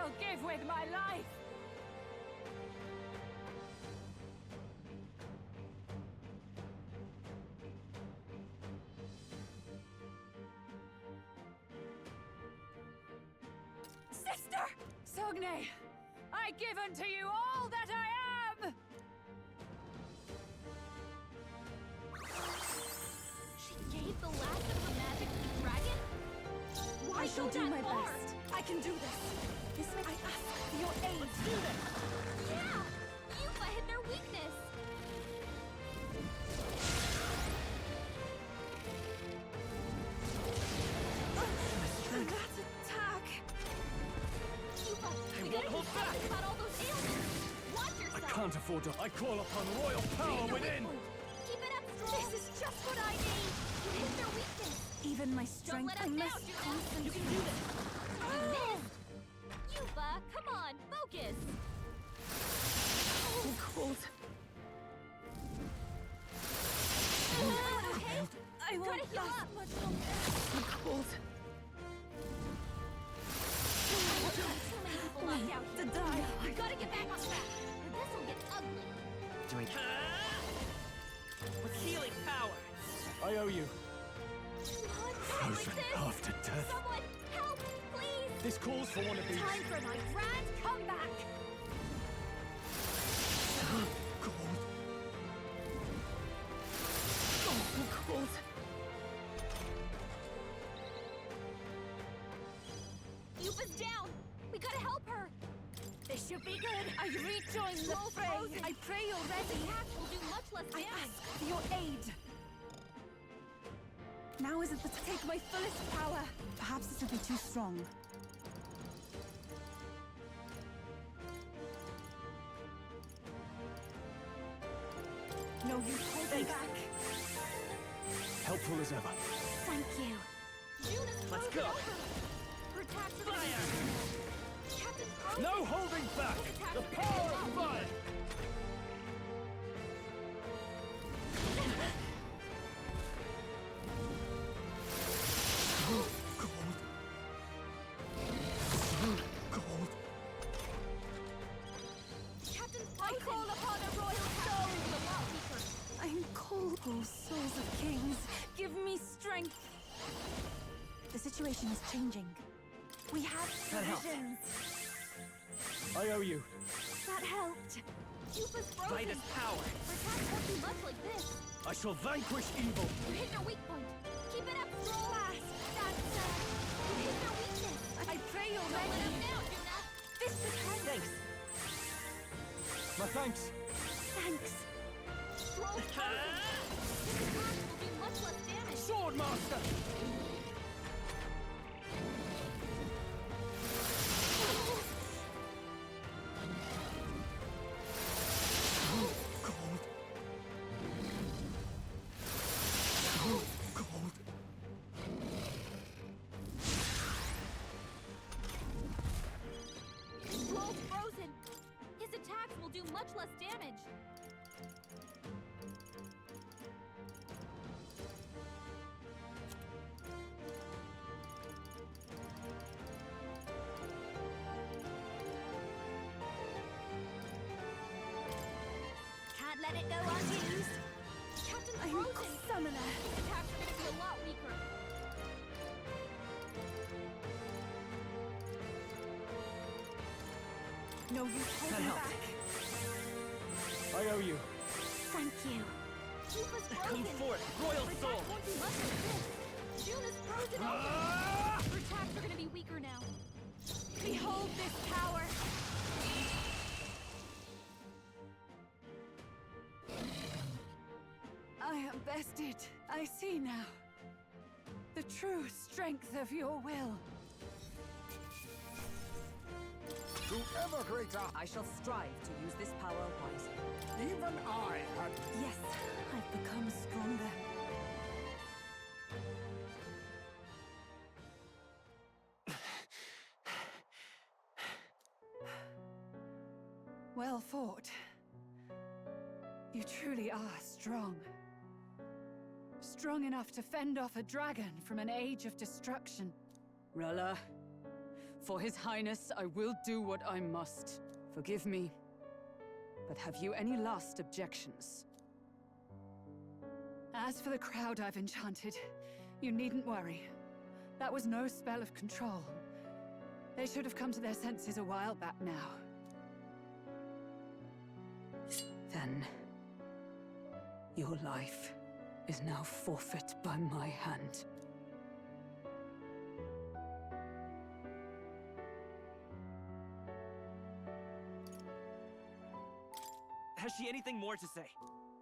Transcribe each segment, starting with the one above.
I'll give with my life! Sister! Sogne! I give unto you all that I am! She gave the last of the magic to the dragon? Why I shall go do that my far? best. I can do this. I ask for your aid. Let's do this! Yeah! Yuba hit their weakness! That attack! Yuba, we won't gotta do hold back. something about all those ailments! Watch I yourself! can't afford to. I call upon royal power within! Keep it up, Stroll! This is just what I need! You hit their weakness! Even my Don't strength, let I us down, must Juna! concentrate. You can do this! You missed! Yuba, come on, focus! Oh, cold. Okay? I Try won't to heal last up! much longer. I'm cold. Too many people knocked out To here. die. We gotta get back on track, or this'll get ugly. With healing power! I owe you. Come on, Frozen resist! after death. Someone, help, please! This calls for one of these. Time for my grand comeback! Cold. Oh, cold. Yuba's down! We gotta help her! This should be good. I rejoin the Slow fray. frozen. I pray This already. attack will do much less I damage. ask for your aid. Now isn't the take my fullest power. Perhaps this will be too strong. No use holding back. Helpful as ever. Thank you. Juna's Let's frozen go. over. Her attacks are gonna Fire! be... Captain Frozen! No holding back! The power of fire! Cold. Cold. Captain Frozen! I call upon a royal soul! A lot weaker. I'm cold, oh souls of kings. Give me strength. The situation is changing. We have That helped. visions. I owe you. That helped. Yuba's frozen! By this power, Her attacks won't be much like this. I shall vanquish evil. You hit their weak point. Keep it up, Stroll! That's, you hit their weakness. I pray Don't let already. them down, Juna! This is thanks! My thanks. thanks. Stroll's frozen! This attack will do much less damage. Sword Master! Cold. Cold. Stroll's frozen! His attacks will do much less damage. Can't let it go unused. Captain I'm Frozen! summoner. His attacks are gonna be a lot weaker. No use holding helped. back. I owe you. Thank you. Yuba's Come frozen! forth, royal Her soul! attacks won't be much like this. Juna's frozen over! Ah! Her attacks are gonna be weaker now. Behold this power. I am bested. I see now. The true strength of your will. To ever greater, I shall strive to use this power wisely. even I had Yes, I've become stronger. Well fought. You truly are strong. Strong enough to fend off a dragon from an age of destruction. Ruller, For His Highness, I will do what I must. Forgive me. But have you any last objections? As for the crowd I've enchanted, you needn't worry. That was no spell of control. They should have come to their senses a while back now. Then, your life is now forfeit by my hand. Has she anything more to say?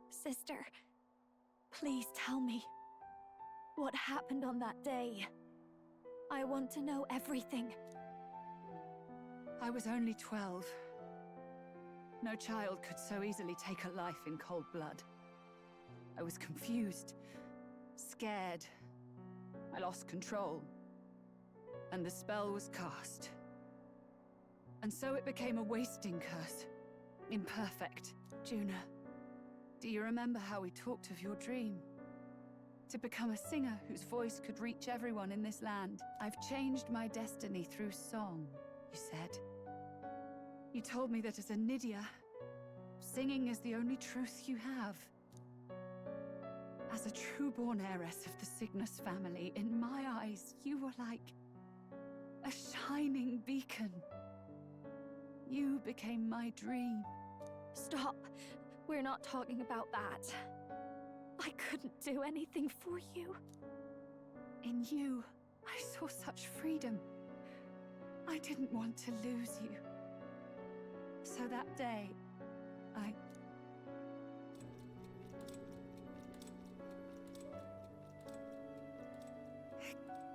Sister, please tell me. What happened on that day? I want to know everything. I was only 12. No child could so easily take a life in cold blood. I was confused, scared. I lost control. And the spell was cast. And so it became a wasting curse. Imperfect. Juna, do you remember how we talked of your dream? To become a singer whose voice could reach everyone in this land. I've changed my destiny through song, you said. You told me that as a Nydia, singing is the only truth you have. As a true-born heiress of the Cygnus family, in my eyes, you were like a shining beacon. You became my dream. Stop. We're not talking about that. I couldn't do anything for you. In you, I saw such freedom. I didn't want to lose you. So that day, I...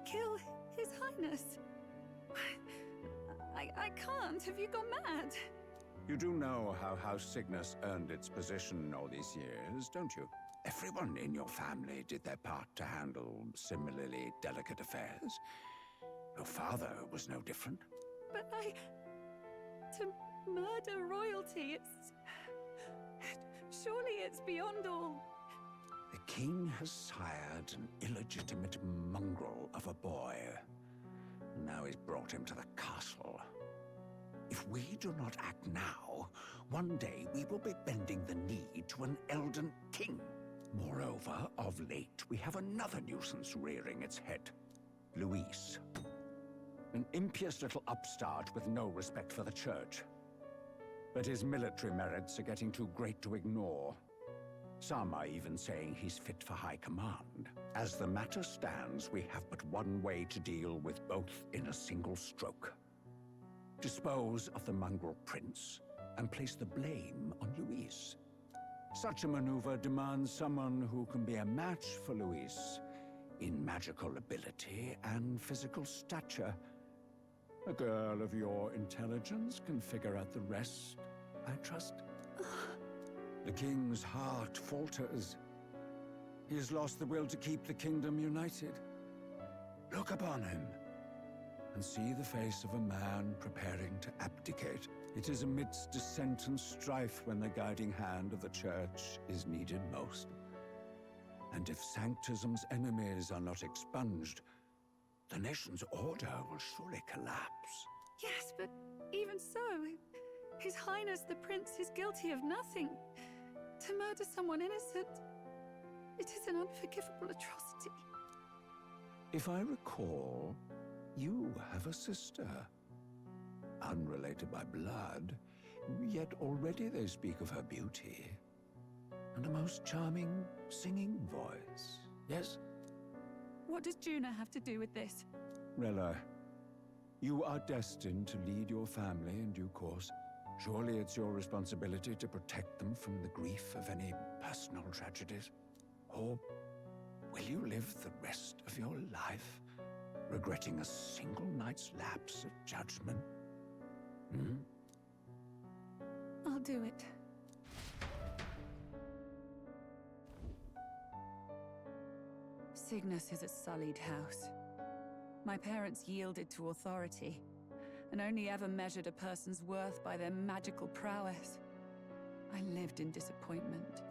kill His Highness. I can't. Have you gone mad? You do know how House Cygnus earned its position all these years, don't you? Everyone in your family did their part to handle similarly delicate affairs. Your father was no different. But to murder royalty, surely it's beyond all. The king has sired an illegitimate mongrel of a boy. Now he's brought him to the castle. If we do not act now, one day we will be bending the knee to an Elden king. Moreover, of late, we have another nuisance rearing its head. Luis. An impious little upstart with no respect for the church. But his military merits are getting too great to ignore. Some are even saying he's fit for high command. As the matter stands, we have but one way to deal with both in a single stroke. Dispose of the mongrel prince and place the blame on Luis. Such a maneuver demands someone who can be a match for Luis in magical ability and physical stature. A girl of your intelligence can figure out the rest, I trust. The king's heart falters. He has lost the will to keep the kingdom united. Look upon him and see the face of a man preparing to abdicate. It is amidst dissent and strife when the guiding hand of the church is needed most. And if Sanctism's enemies are not expunged, the nation's order will surely collapse. Yes, but even so, His Highness the Prince is guilty of nothing. To murder someone innocent, it is an unforgivable atrocity. If I recall, you have a sister. Unrelated by blood, yet already they speak of her beauty. And a most charming singing voice, yes? What does Juna have to do with this? Rella, you are destined to lead your family in due course. Surely it's your responsibility to protect them from the grief of any personal tragedies. Or will you live the rest of your life regretting a single night's lapse of judgment? I'll do it. Cygnus is a sullied house. My parents yielded to authority, and only ever measured a person's worth by their magical prowess. I lived in disappointment.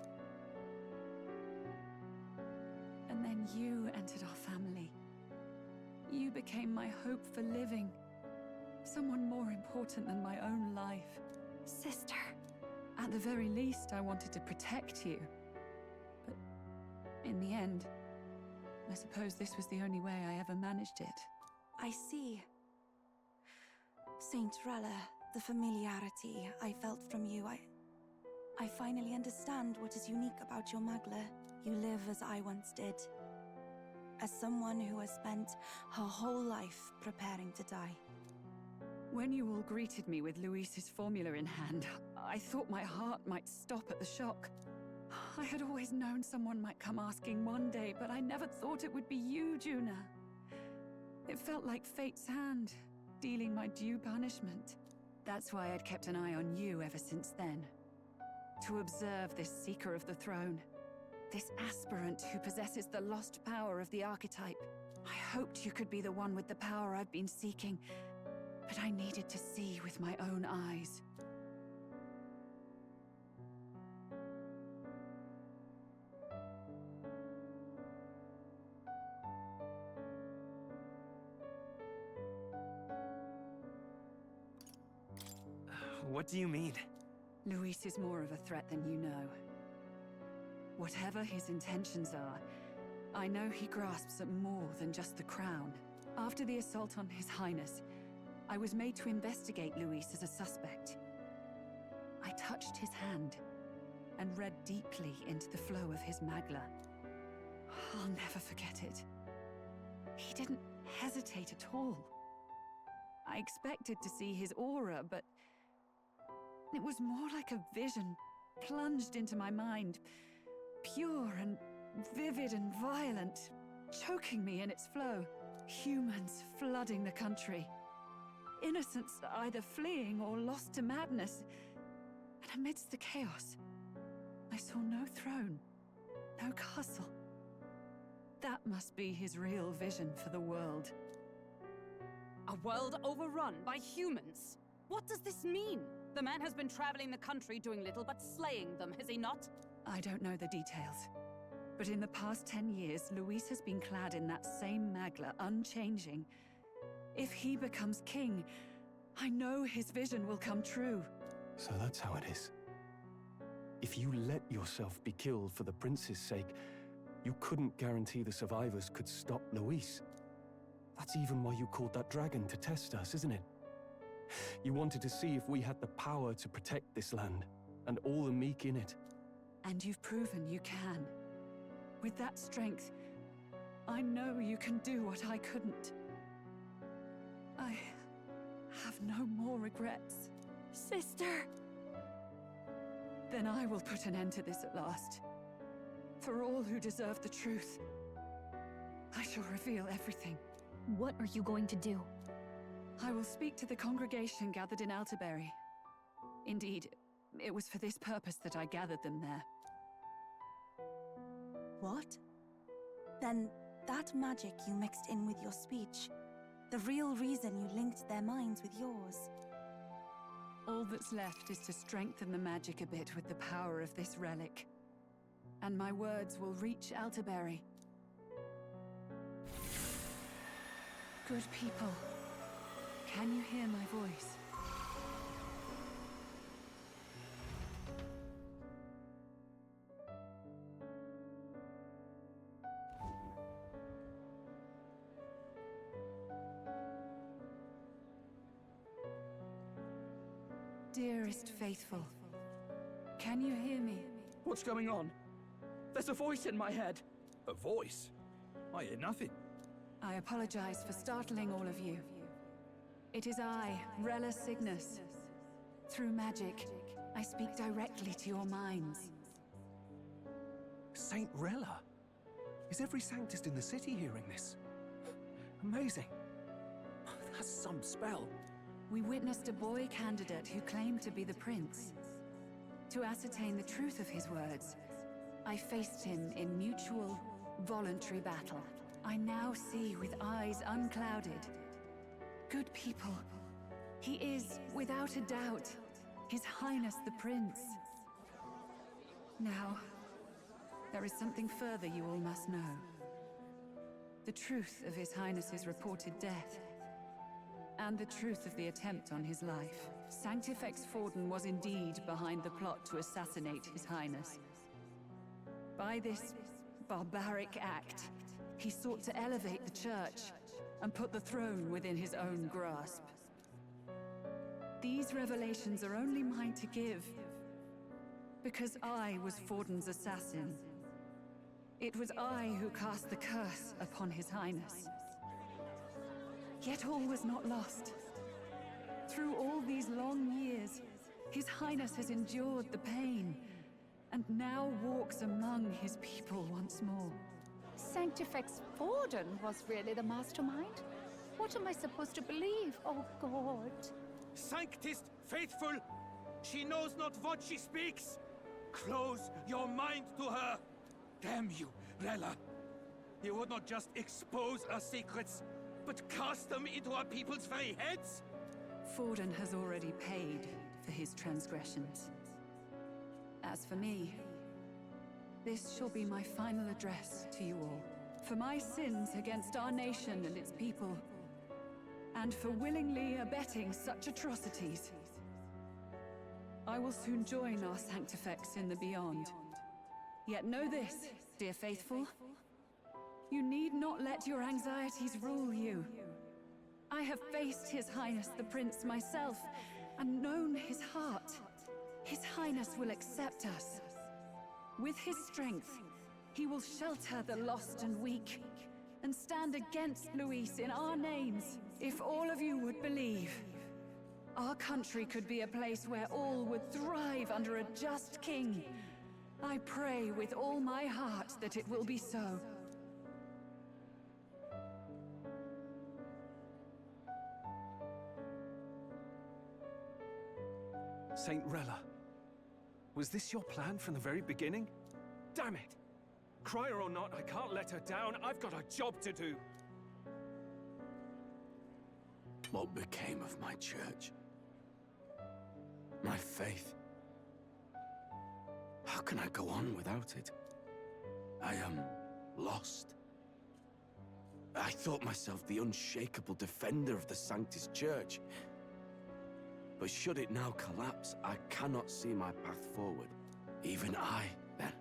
And then you entered our family. You became my hope for living. Someone more important than my own life. Sister. At the very least, I wanted to protect you. But in the end, I suppose this was the only way I ever managed it. I see. Saint Rella, the familiarity I felt from you, I finally understand what is unique about your Magla. You live as I once did. As someone who has spent her whole life preparing to die. When you all greeted me with Luis's formula in hand, I thought my heart might stop at the shock. I had always known someone might come asking one day, but I never thought it would be you, Juna. It felt like fate's hand, dealing my due punishment. That's why I'd kept an eye on you ever since then. To observe this seeker of the throne. This aspirant who possesses the lost power of the archetype. I hoped you could be the one with the power I've been seeking, but I needed to see with my own eyes. What do you mean? Luis is more of a threat than you know. Whatever his intentions are, I know he grasps at more than just the crown. After the assault on His Highness, I was made to investigate Luis as a suspect. I touched his hand and read deeply into the flow of his Magla. I'll never forget it. He didn't hesitate at all. I expected to see his aura, but it was more like a vision plunged into my mind, pure and vivid and violent, choking me in its flow. Humans flooding the country. Innocents either fleeing or lost to madness. And amidst the chaos, I saw no throne, no castle. That must be his real vision for the world. A world overrun by humans? What does this mean? The man has been traveling the country doing little but slaying them, has he not? I don't know the details. But in the past 10 years, Luis has been clad in that same Magla, unchanging. If he becomes king, I know his vision will come true. So that's how it is. If you let yourself be killed for the prince's sake, you couldn't guarantee the survivors could stop Luis. That's even why you called that dragon to test us, isn't it? You wanted to see if we had the power to protect this land, and all the meek in it. And you've proven you can. With that strength, I know you can do what I couldn't. I have no more regrets. Sister! Then I will put an end to this at last. For all who deserve the truth, I shall reveal everything. What are you going to do? I will speak to the congregation gathered in Alterberry. Indeed, it was for this purpose that I gathered them there. What? Then that magic you mixed in with your speech, the real reason you linked their minds with yours. All that's left is to strengthen the magic a bit with the power of this relic. And my words will reach Alterberry. Good people, can you hear my voice? Dearest faithful, can you hear me? What's going on? There's a voice in my head. A voice? I hear nothing. I apologize for startling all of you. It is I, Rella Cygnus. Through magic, I speak directly to your minds. Saint Rella? Is every Sanctist in the city hearing this? Amazing. That's some spell. We witnessed a boy candidate who claimed to be the prince. To ascertain the truth of his words, I faced him in mutual, voluntary battle. I now see with eyes unclouded. Good people, he is, without a doubt, His Highness the Prince. Now, there is something further you all must know. The truth of His Highness's reported death. and the truth of the attempt on his life. Sanctifex Forden was indeed behind the plot to assassinate His Highness. By this barbaric act, he sought to elevate the Church and put the throne within his own grasp. These revelations are only mine to give, because I was Forden's assassin. It was I who cast the curse upon His Highness. Yet all was not lost. Through all these long years, His Highness has endured the pain, and now walks among his people once more. Sanctifex Forden was really the mastermind? What am I supposed to believe? Oh, God. Sanctist faithful! She knows not what she speaks! Close your mind to her! Damn you, Rella! You would not just expose our secrets, but cast them into our people's very heads? Forden has already paid for his transgressions. As for me, this shall be my final address to you all. For my sins against our nation and its people, and for willingly abetting such atrocities. I will soon join our Sanctifex in the beyond. Yet know this, dear faithful. You need not let your anxieties rule you. I have faced His Highness the Prince myself, and known his heart. His Highness will accept us. With his strength, he will shelter the lost and weak, and stand against Luis in our names. If all of you would believe, our country could be a place where all would thrive under a just king. I pray with all my heart that it will be so. Saint Rella, was this your plan from the very beginning? Damn it! Crier or not, I can't let her down. I've got a job to do. What became of my church? My faith? How can I go on without it? I am lost. I thought myself the unshakable defender of the Sanctus Church. But should it now collapse, I cannot see my path forward. Even I, then.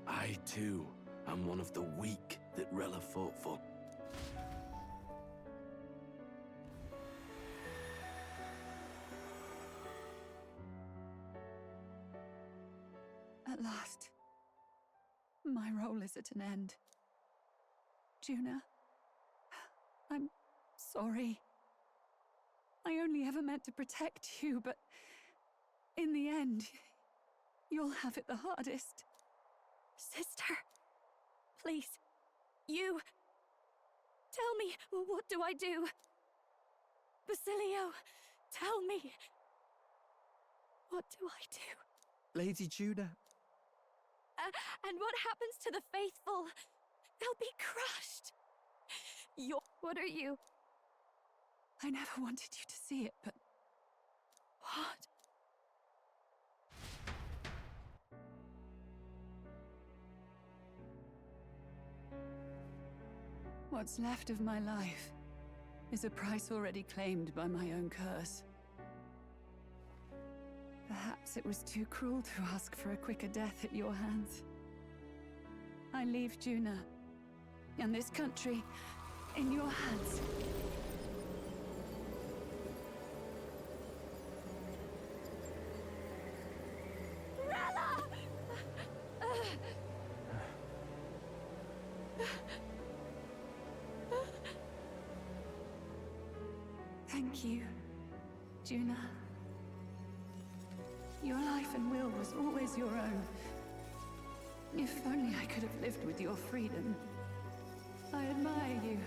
I, too, am one of the weak that Rella fought for. At last, my role is at an end. Juna, I'm sorry. I only ever meant to protect you, but in the end, you'll have it the hardest. Sister, please, you... Tell me, what do I do? Basilio, tell me. What do I do? Lady Juna. And what happens to the faithful? They'll be crushed. What are you? I never wanted you to see it, but... What? What's left of my life is a price already claimed by my own curse. Perhaps it was too cruel to ask for a quicker death at your hands. I leave Juna and this country in your hands. Rella! Thank you, Juna. Your life and will was always your own. If only I could have lived with your freedom. I admire you.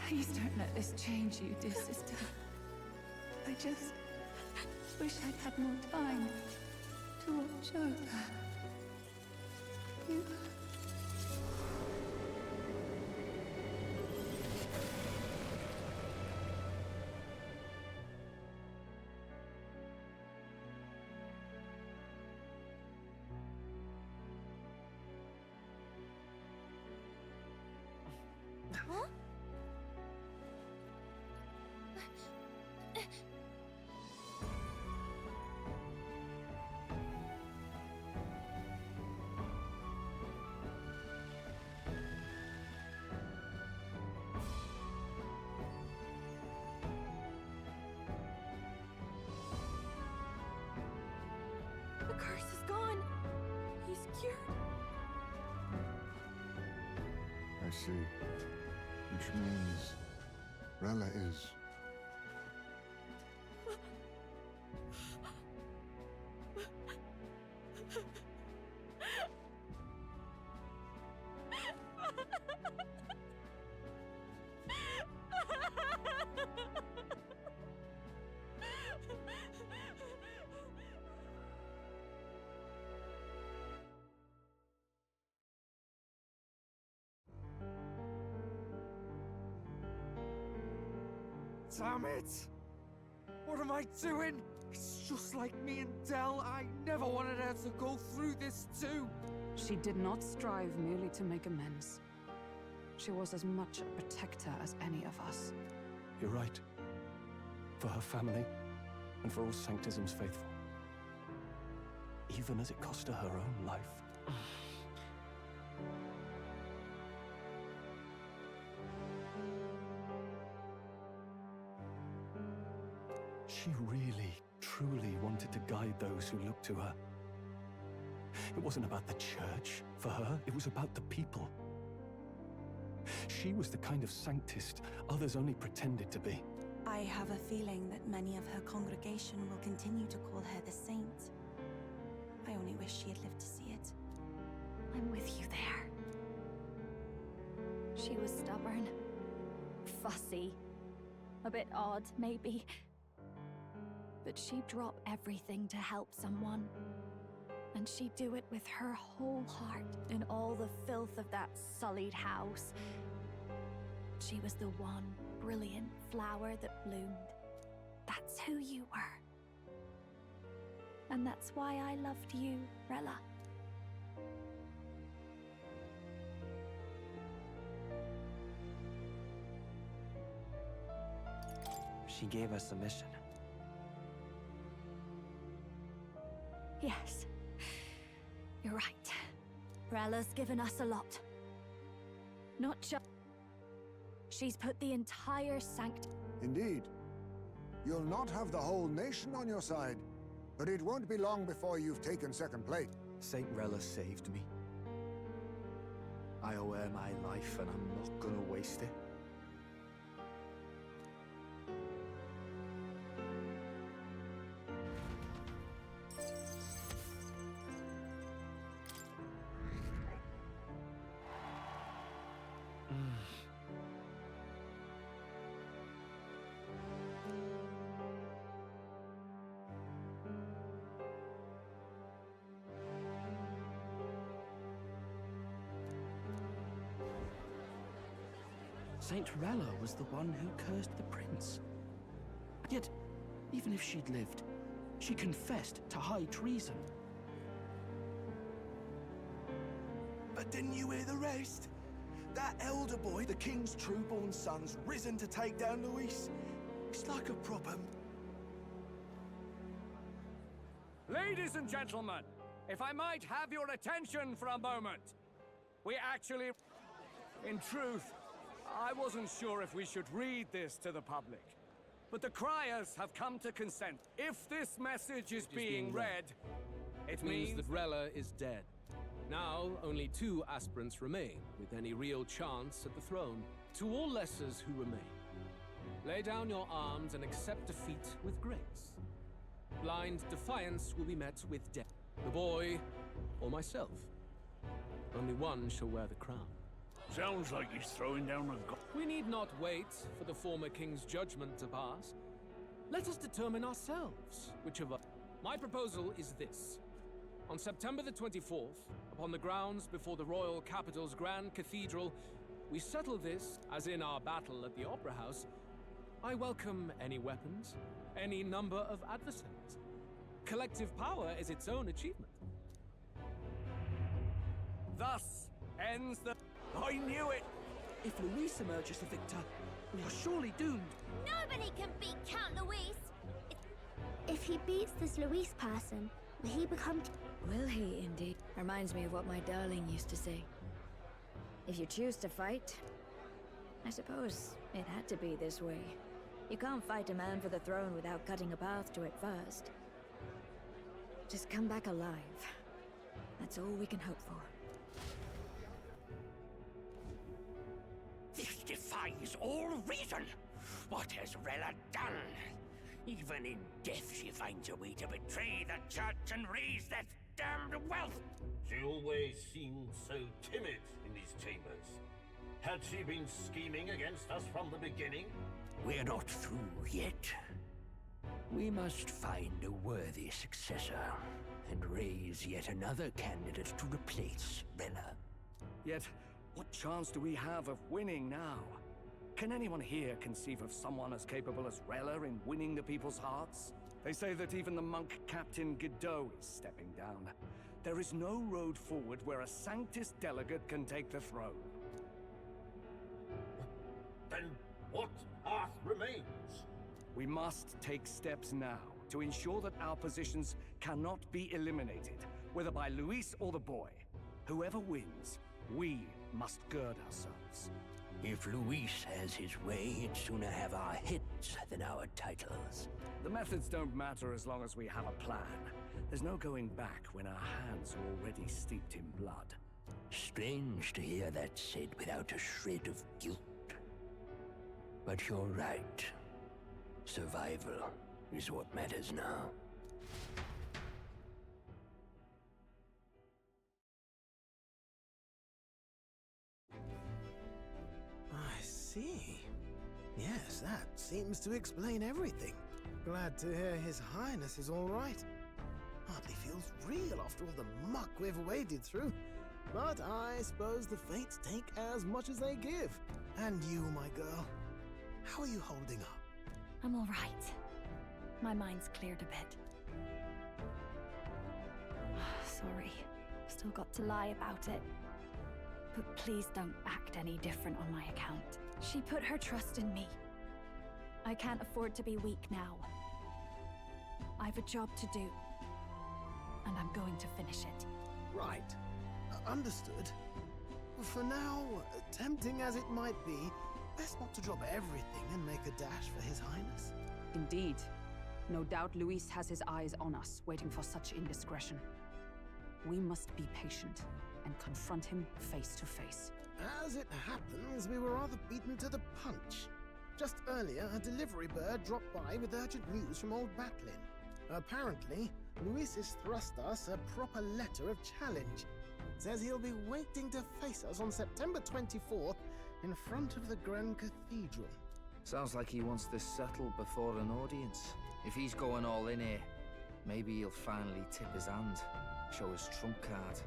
Please don't let this change you, dear sister. I just wish I'd had more time to watch over you. Huh? see. Which means Rella is... Damn it! What am I doing? It's just like me and Dell. I never wanted her to go through this too. She did not strive merely to make amends. She was as much a protector as any of us. You're right. For her family, and for all Sanctism's faithful. Even as it cost her her own life. She really, truly wanted to guide those who looked to her. It wasn't about the church, for her, it was about the people. She was the kind of Sanctist others only pretended to be. I have a feeling that many of her congregation will continue to call her the saint. I only wish she had lived to see it. I'm with you there. She was stubborn, fussy, a bit odd, maybe. But she'd drop everything to help someone. And she'd do it with her whole heart in all the filth of that sullied house. She was the one brilliant flower that bloomed. That's who you were. And that's why I loved you, Rella. She gave us a mission. Yes. You're right. Rella's given us a lot. Not just... She's put the entire Indeed. You'll not have the whole nation on your side, but it won't be long before you've taken second place. Saint Rella saved me. I owe her my life, and I'm not gonna waste it. Saint Rella was the one who cursed the prince. Yet, even if she'd lived, she confessed to high treason. But didn't you hear the rest? That elder boy, the king's true-born son's risen to take down Luis. It's like a proper... Ladies and gentlemen, if I might have your attention for a moment. We actually... In truth, I wasn't sure if we should read this to the public. But the criers have come to consent. If this message is being read, it means that Rella is dead. Now, only 2 aspirants remain, with any real chance at the throne. To all lessers who remain, lay down your arms and accept defeat with grace. Blind defiance will be met with death. The boy, or myself. Only one shall wear the crown. Sounds like he's throwing down a... We need not wait for the former king's judgment to pass. Let us determine ourselves which of us... My proposal is this. On September the 24th, upon the grounds before the royal capital's grand cathedral, we settle this, as in our battle at the Opera House. I welcome any weapons, any number of adversaries. Collective power is its own achievement. Thus ends the... I knew it! If Luis emerges the victor, we are surely doomed. Nobody can beat Count Luis! If he beats this Luis person, will he become... Will he, indeed? Reminds me of what my darling used to say. If you choose to fight, I suppose it had to be this way. You can't fight a man for the throne without cutting a path to it first. Just come back alive. That's all we can hope for. defies all reason. What has Rella done? Even in death she finds a way to betray the church and raise that damned wealth. She always seemed so timid in these chambers. Had she been scheming against us from the beginning? We're not through yet. We must find a worthy successor and raise yet another candidate to replace Rella. Yet, what chance do we have of winning now? Can anyone here conceive of someone as capable as Rella in winning the people's hearts? They say that even the monk Captain Godot is stepping down. There is no road forward where a Sanctus delegate can take the throne. Then what path remains? We must take steps now to ensure that our positions cannot be eliminated, whether by Luis or the boy. Whoever wins, we must gird ourselves. If Luis has his way, he'd sooner have our heads than our titles. The methods don't matter as long as we have a plan. There's no going back when our hands are already steeped in blood. Strange to hear that said without a shred of guilt. But you're right. Survival is what matters now. I see. Yes, that seems to explain everything. Glad to hear His Highness is all right. Hardly feels real after all the muck we've waded through. But I suppose the fates take as much as they give. And you, my girl, how are you holding up? I'm all right. My mind's cleared a bit. Sorry. Still got to lie about it. But please don't act any different on my account. She put her trust in me. I can't afford to be weak now. I've a job to do. And I'm going to finish it. Right. Understood. For now, tempting as it might be, best not to drop everything and make a dash for His Highness. Indeed. No doubt Luis has his eyes on us, waiting for such indiscretion. We must be patient and confront him face to face. As it happens, we were rather beaten to the punch. Just earlier, a delivery bird dropped by with urgent news from old Batlin. Apparently, Luis has thrust us a proper letter of challenge. Says he'll be waiting to face us on September 24th in front of the Grand Cathedral. Sounds like he wants this settled before an audience. If he's going all in here, maybe he'll finally tip his hand, show his trump card.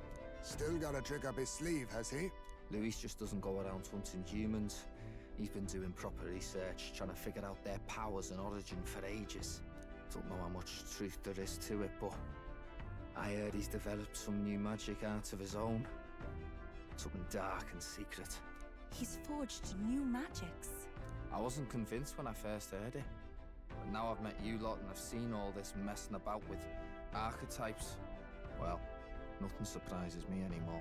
Still got a trick up his sleeve, has he? Luis just doesn't go around hunting humans. He's been doing proper research, trying to figure out their powers and origin for ages. Don't know how much truth there is to it, but I heard he's developed some new magic out of his own. Something dark and secret. He's forged new magics. I wasn't convinced when I first heard it. But now I've met you lot and I've seen all this messing about with archetypes. Well, nothing surprises me anymore.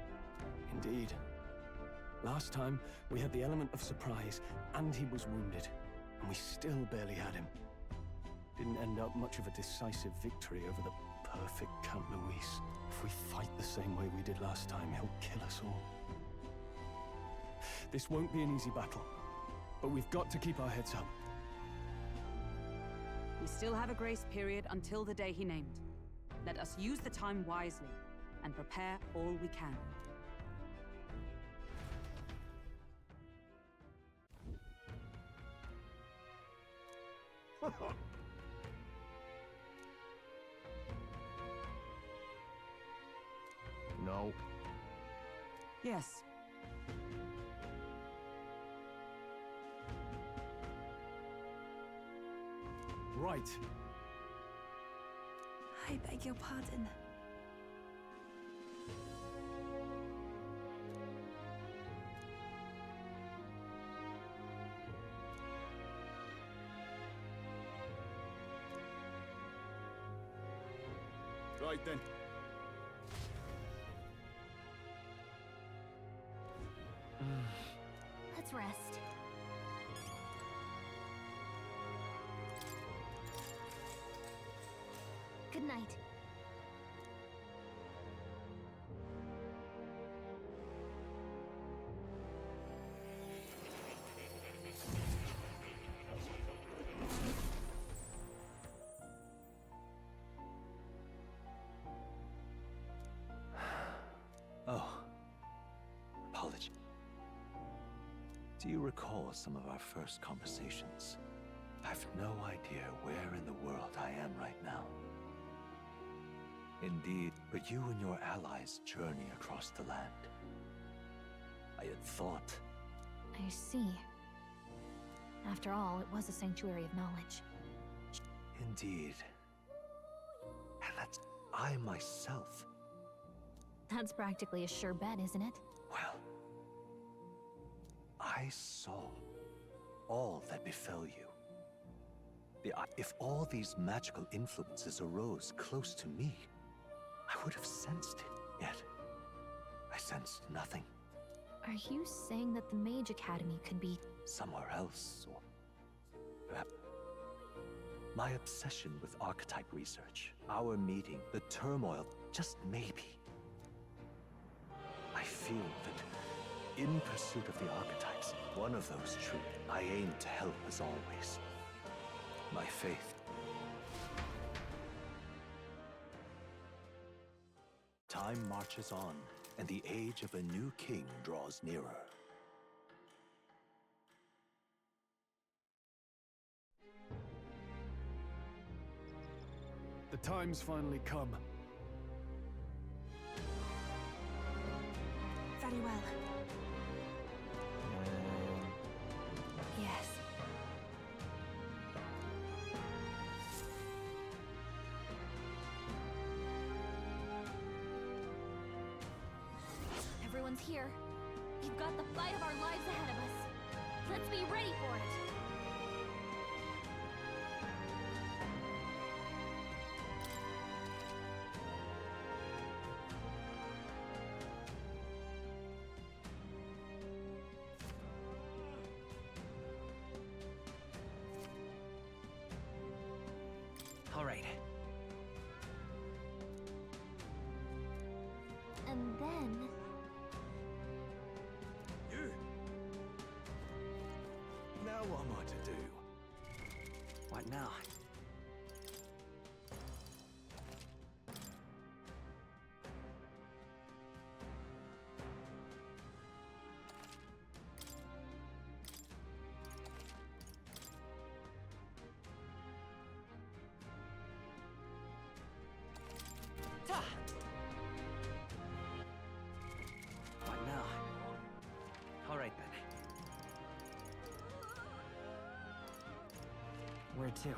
Indeed. Last time, we had the element of surprise, and he was wounded. And we still barely had him. Didn't end up much of a decisive victory over the perfect Count Luis. If we fight the same way we did last time, he'll kill us all. This won't be an easy battle, but we've got to keep our heads up. We still have a grace period until the day he named. Let us use the time wisely and prepare all we can. No. Yes. Right. I beg your pardon. Right then. Let's rest. Good night. Do you recall some of our first conversations? I've no idea where in the world I am right now. Indeed, but you and your allies journey across the land. I had thought... I see. After all, it was a sanctuary of knowledge. Indeed. And that's I myself. That's practically a sure bet, isn't it? Well, I saw all that befell you. If all these magical influences arose close to me, I would have sensed it. Yet, I sensed nothing. Are you saying that the Mage Academy could be somewhere else, or perhaps my obsession with archetype research, our meeting, the turmoil, just maybe. I feel that in pursuit of the archetypes, one of those truths, I aim to help as always. My faith. Time marches on, and the age of a new king draws nearer. The time's finally come. Very well. Yes. Everyone's here. We've got the fight of our lives ahead of us. Let's be ready for it. All right. And then... You! Now what am I to do? What now? What now? All right then. Where to?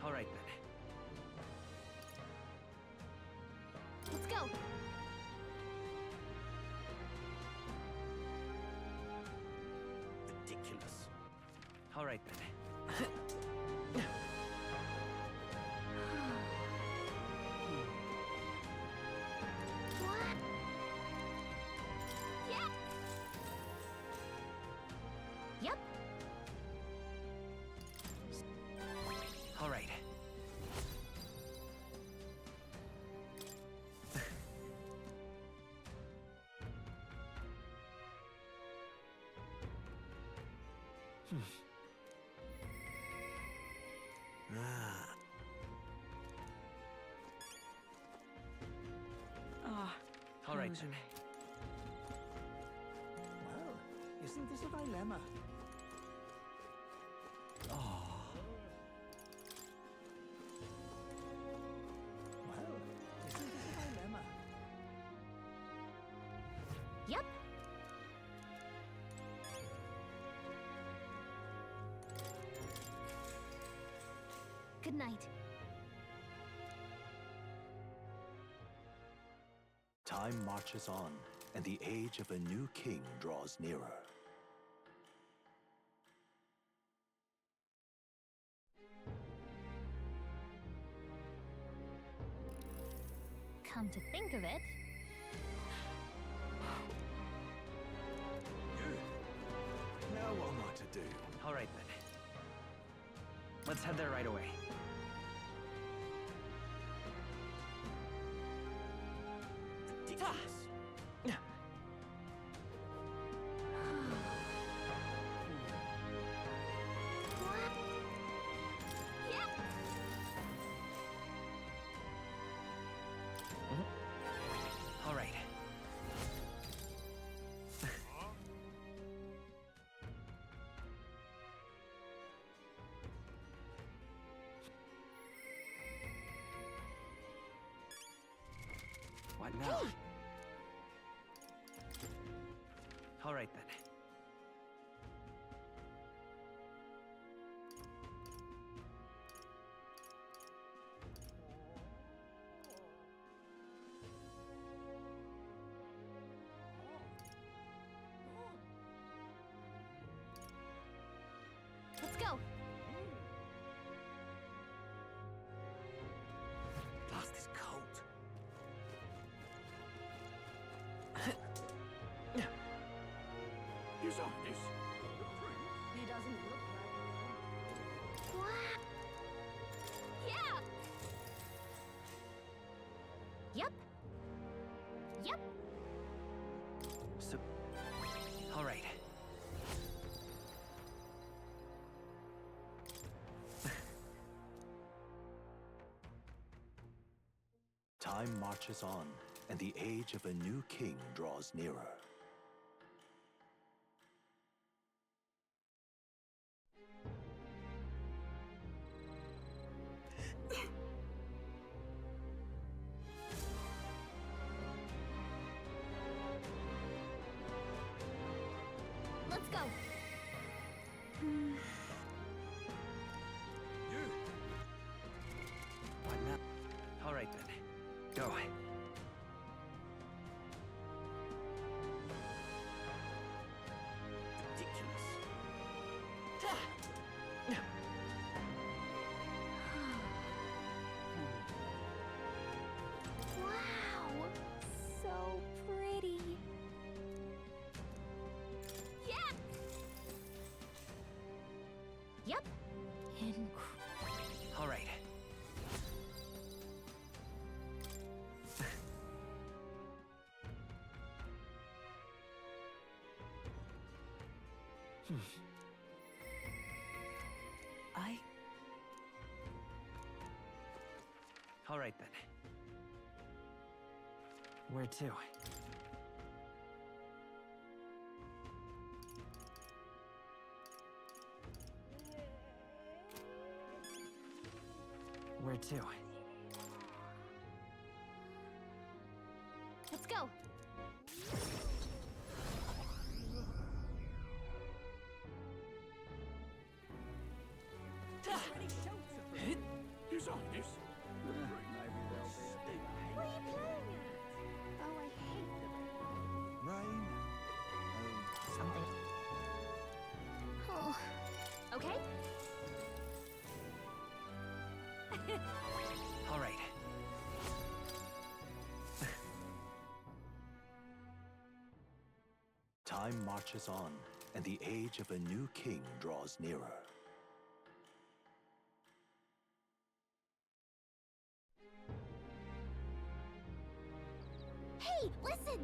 All right then. Let's go. Ridiculous. All right then. What? Yeah. Yep. All right. Ah. All right then. Well, isn't this a dilemma? Oh. Well, isn't this a dilemma? Yep. Good night. Time marches on, and the age of a new king draws nearer. Come to think of it, Now what am I to do? All right then. Let's head there right away. Ridiculous. Hey! All right, then. Let's go. Blast is cold. His Highness. He doesn't look like Wow. Yeah. Yep. Yep. So, all right. Time marches on, and the age of a new king draws nearer. Let's go. What now? All right, then. Go. Ridiculous. Wow. So pretty. Yeah. Yep. All right. All right, then. Where to? Where to? Let's go. His Highness. What are you playing at? Oh, I hate the Rain? something. Oh. Okay. All right. Time marches on, and the age of a new king draws nearer. Hey, listen.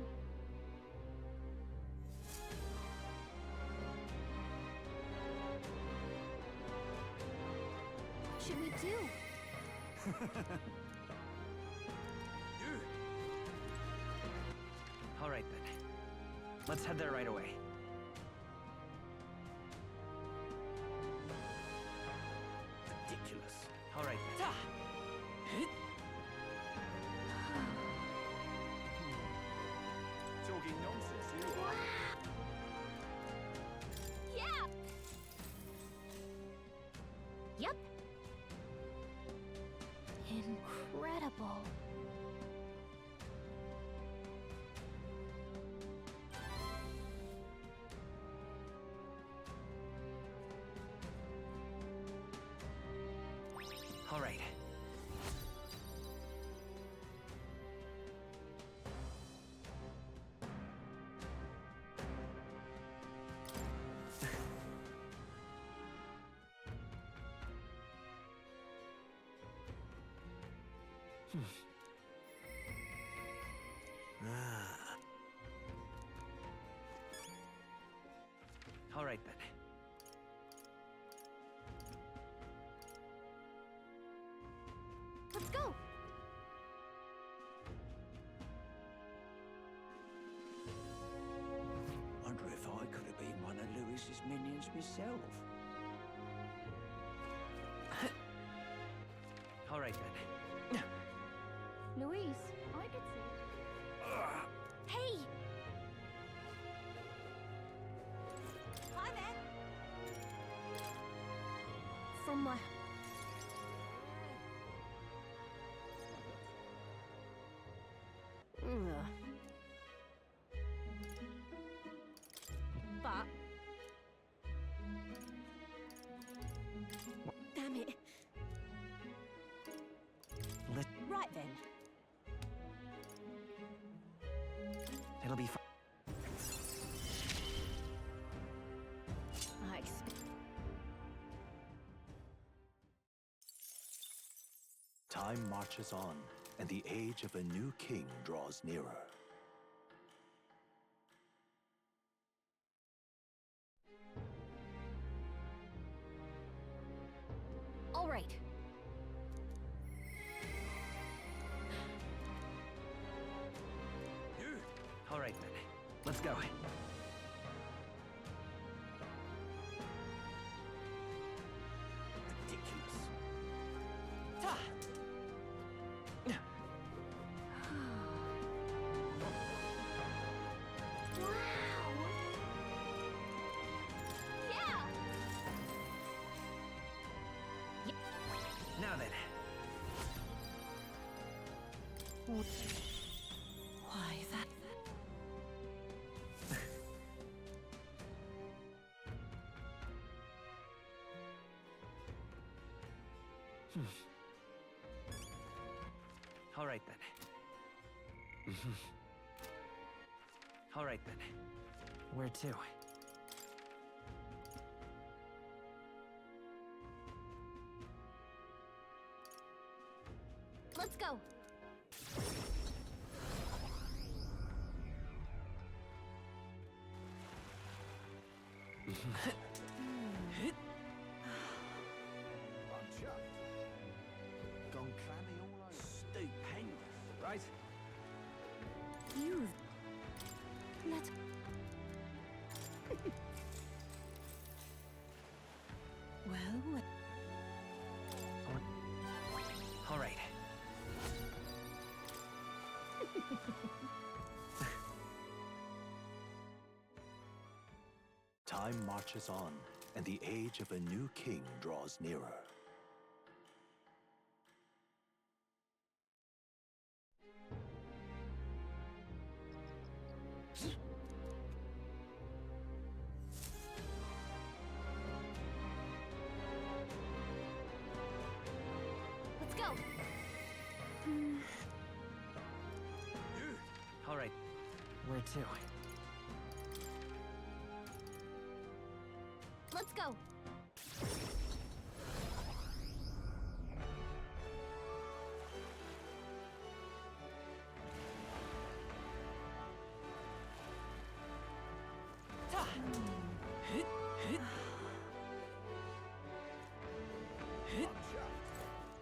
What should we do? All right, then. Let's head there right away. Ridiculous. All right, then. Talking nonsense, you are. Yeah. Yep. Incredible. All right. All right, then. Let's go. Wonder if I could have been one of Lewis's minions myself. All right, then. Louise, I could see it. this... Right then. It'll be fine. Time marches on, and the age of a new king draws nearer. All right. All right, then. Let's go. Now then. Why, that... All right, then. All right, then. Where to? Let's go. Gone clammy all over. Stupendous, right? You... Let... well... All right. Time marches on, and the age of a new king draws nearer. Let's go. All right. Where to? Let's go.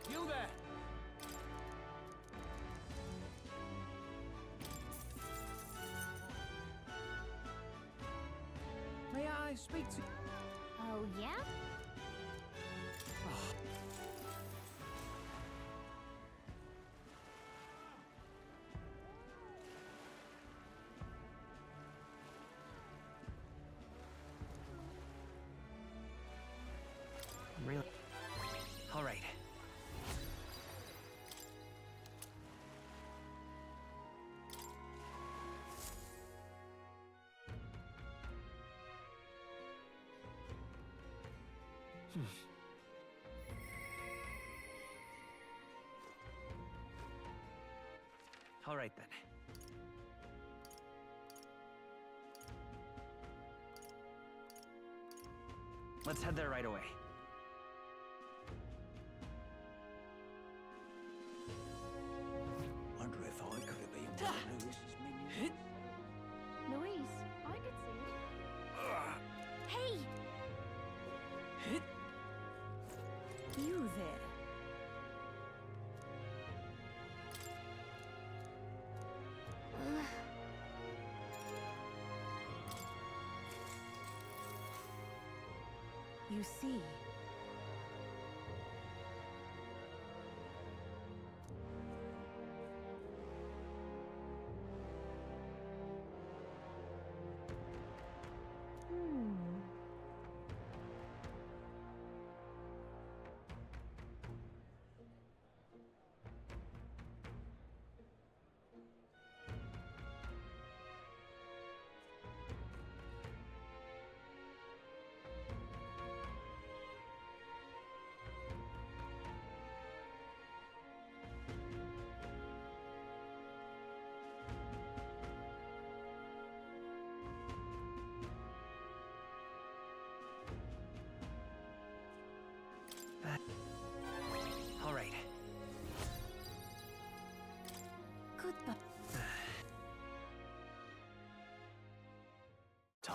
You there! May I speak to... Oh, yeah? Really? All right. All right, then. Let's head there right away. Wonder if I could have been one of Lewis's minions. Louise, I could see it. Hey! You there. You see...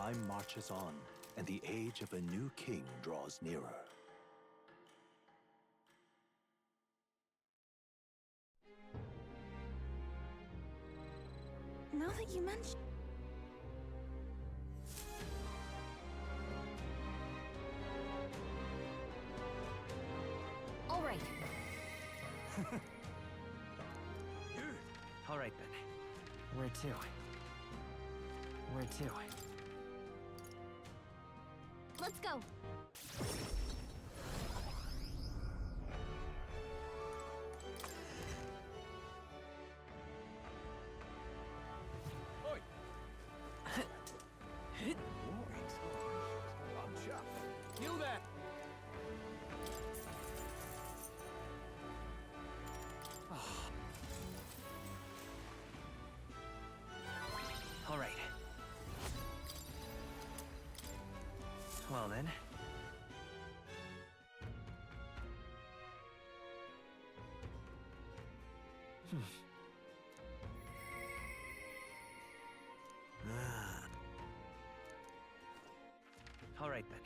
Time marches on, and the age of a new king draws nearer. Now that you mention... All right. All right, then. Where to? Where to? Let's go. Oi! You there! All right. Well then. All right then.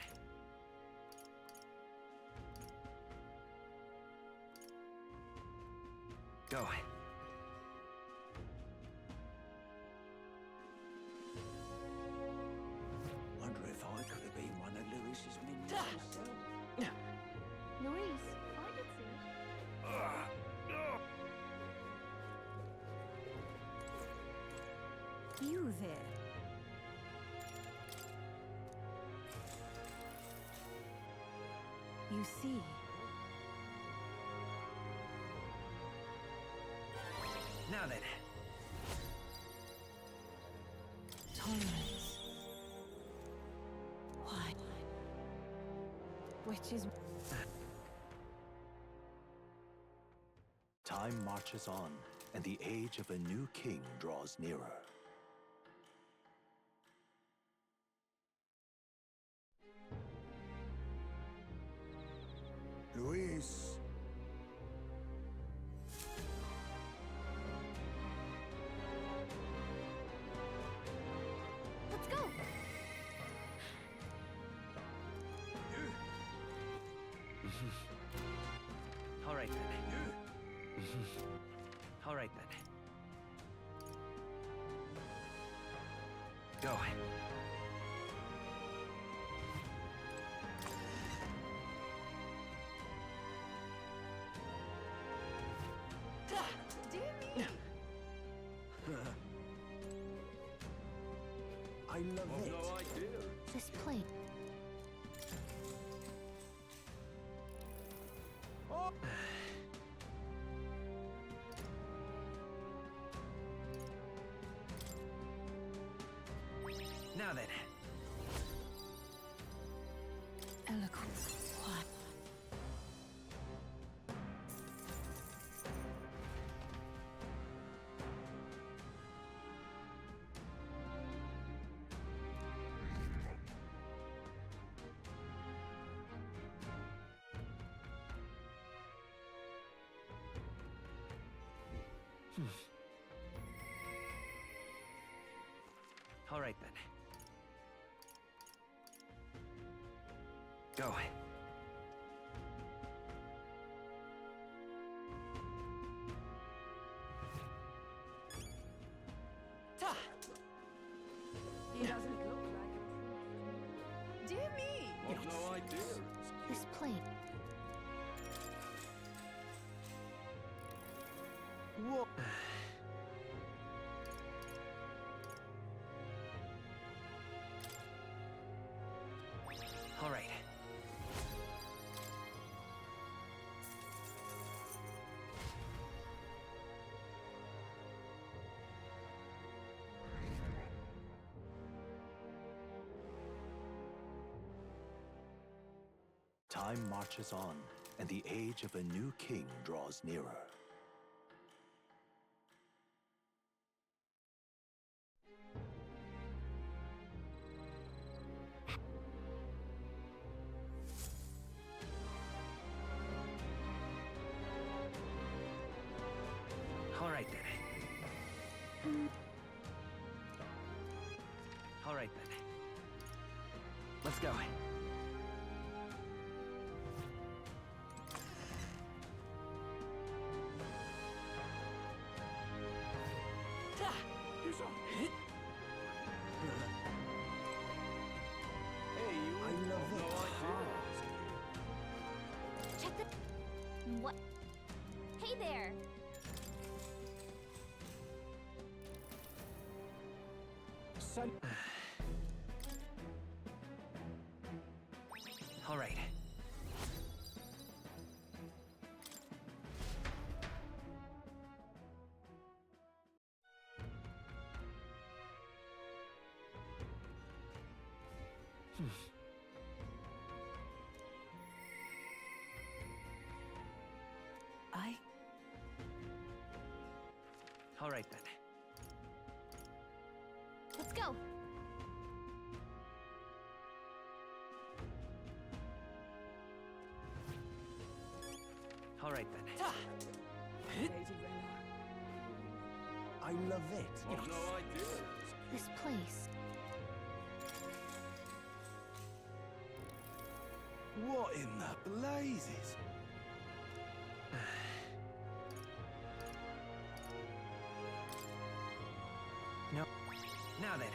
Go. Wonder if I could have been one of Lewis's minions myself. Luis, I could see. You there. You see. Now then. Tolerance. What? Which is... Time marches on, and the age of a new king draws nearer. Luis. Let's go. All right then. All right then. Go. Dear me! I love it. No idea. This plate. Oh! Now then. Eloquence. What? All right then. Go. He doesn't look like a... Dear me! I've no idea. This plate. Whoa. All right. Time marches on, and the age of a new king draws nearer. All right then. All right then. Let's go. I love it. Check the... What? Hey there! All right. All right then. Let's go! All right then. I love it. I've no idea. This place. What in the blazes? No. Now then.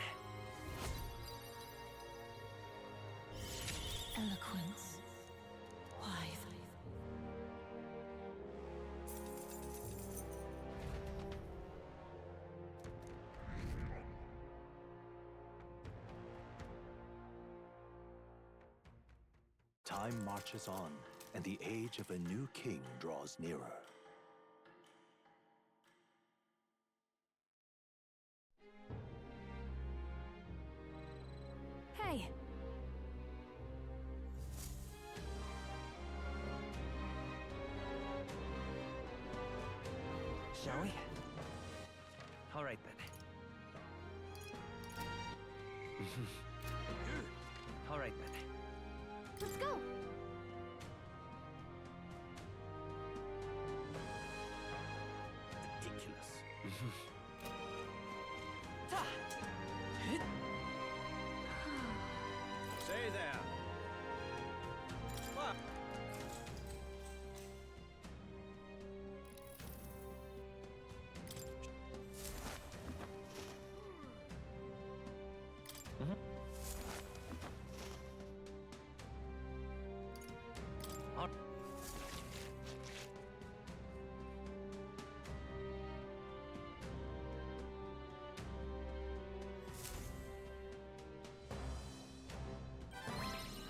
Eloquence. Why? Time marches on, and the age of a new king draws nearer. Hey! Shall we? All right then. All right then. Let's go! Ridiculous. Say there. What?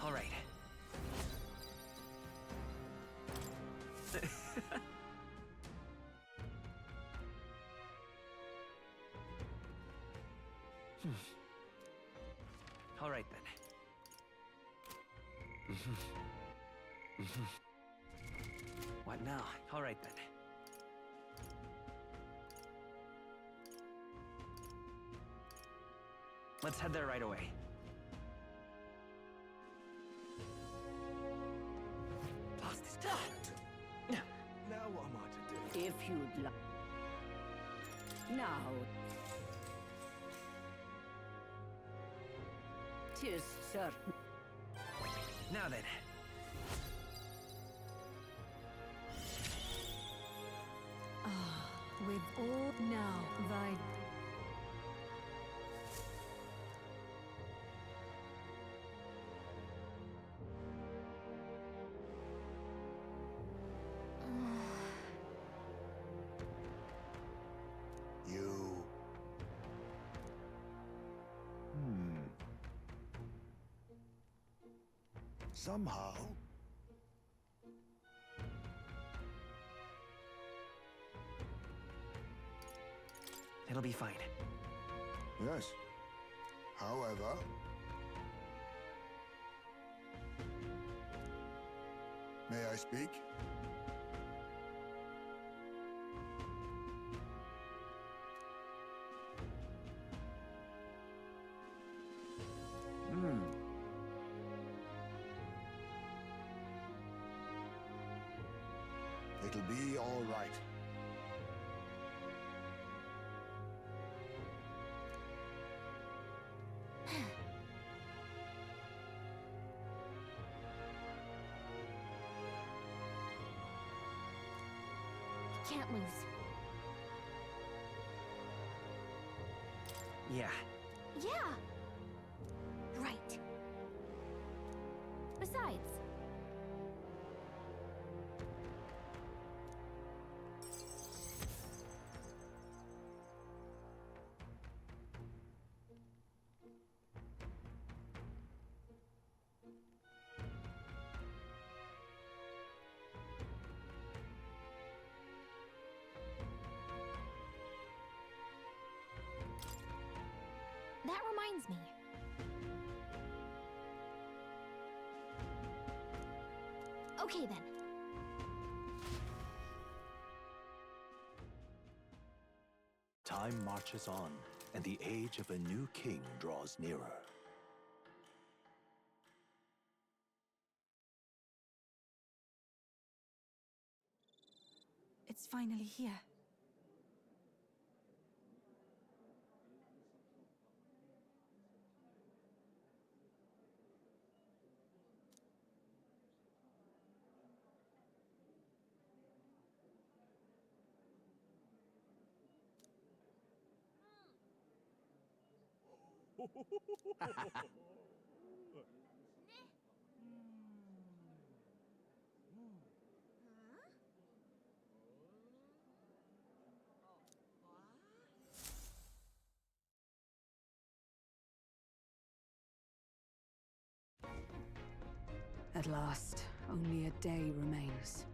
All right. All right then. What now? All right then. Let's head there right away. Blast is tight. Now what am I to do? If you'd like. Now. 'Tis certain. Now then. With all now, thy... You... Somehow... It'll be fine. Yes. However... May I speak? It'll be all right. can't lose. Yeah. Yeah! Right. Besides... That reminds me. Okay then. Time marches on, and the age of a new king draws nearer. It's finally here. At last, only a day remains.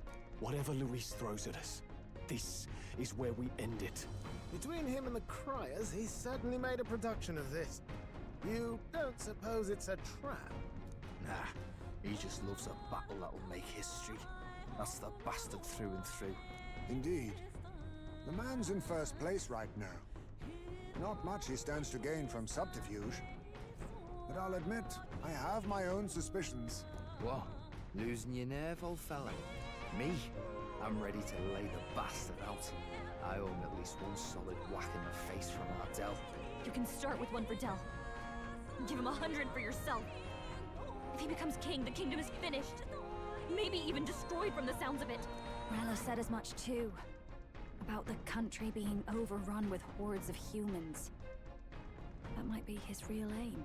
Whatever Luis throws at us, this is where we end it. Between him and the Criers, he's certainly made a production of this. You don't suppose it's a trap? Nah, he just loves a battle that'll make history. That's the bastard through and through. Indeed. The man's in first place right now. Not much he stands to gain from subterfuge. But I'll admit, I have my own suspicions. What? Losing your nerve, old fella? Me? I'm ready to lay the bastard out. I owe him at least one solid whack in the face from Ardell. You can start with one for Dell. Give him 100 for yourself. If he becomes king, the kingdom is finished. Maybe even destroyed from the sounds of it. Rella said as much too. About the country being overrun with hordes of humans. That might be his real aim.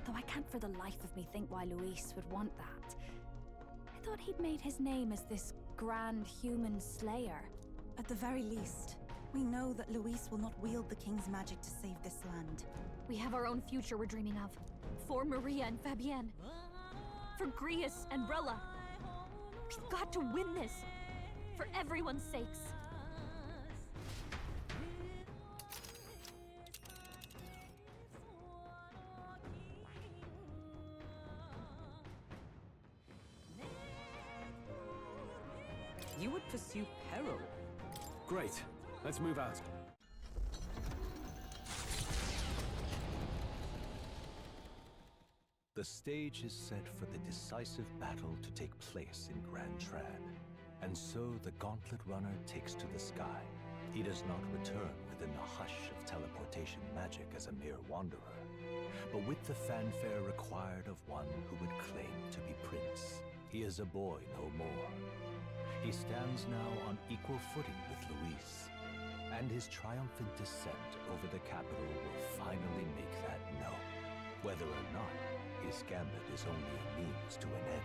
Though I can't for the life of me think why Luis would want that. I thought he'd made his name as this grand human slayer. At the very least, we know that Luis will not wield the king's magic to save this land. We have our own future we're dreaming of. For Maria and Fabienne. For Grius and Rella. We've got to win this. For everyone's sakes. You would pursue peril? Great. Let's move out. The stage is set for the decisive battle to take place in Grand Trad. And so the Gauntlet Runner takes to the sky. He does not return within the hush of teleportation magic as a mere wanderer, but with the fanfare required of one who would claim to be Prince. He is a boy no more. He stands now on equal footing with Luis, and his triumphant descent over the capital will finally make that known, whether or not his gambit is only a means to an end.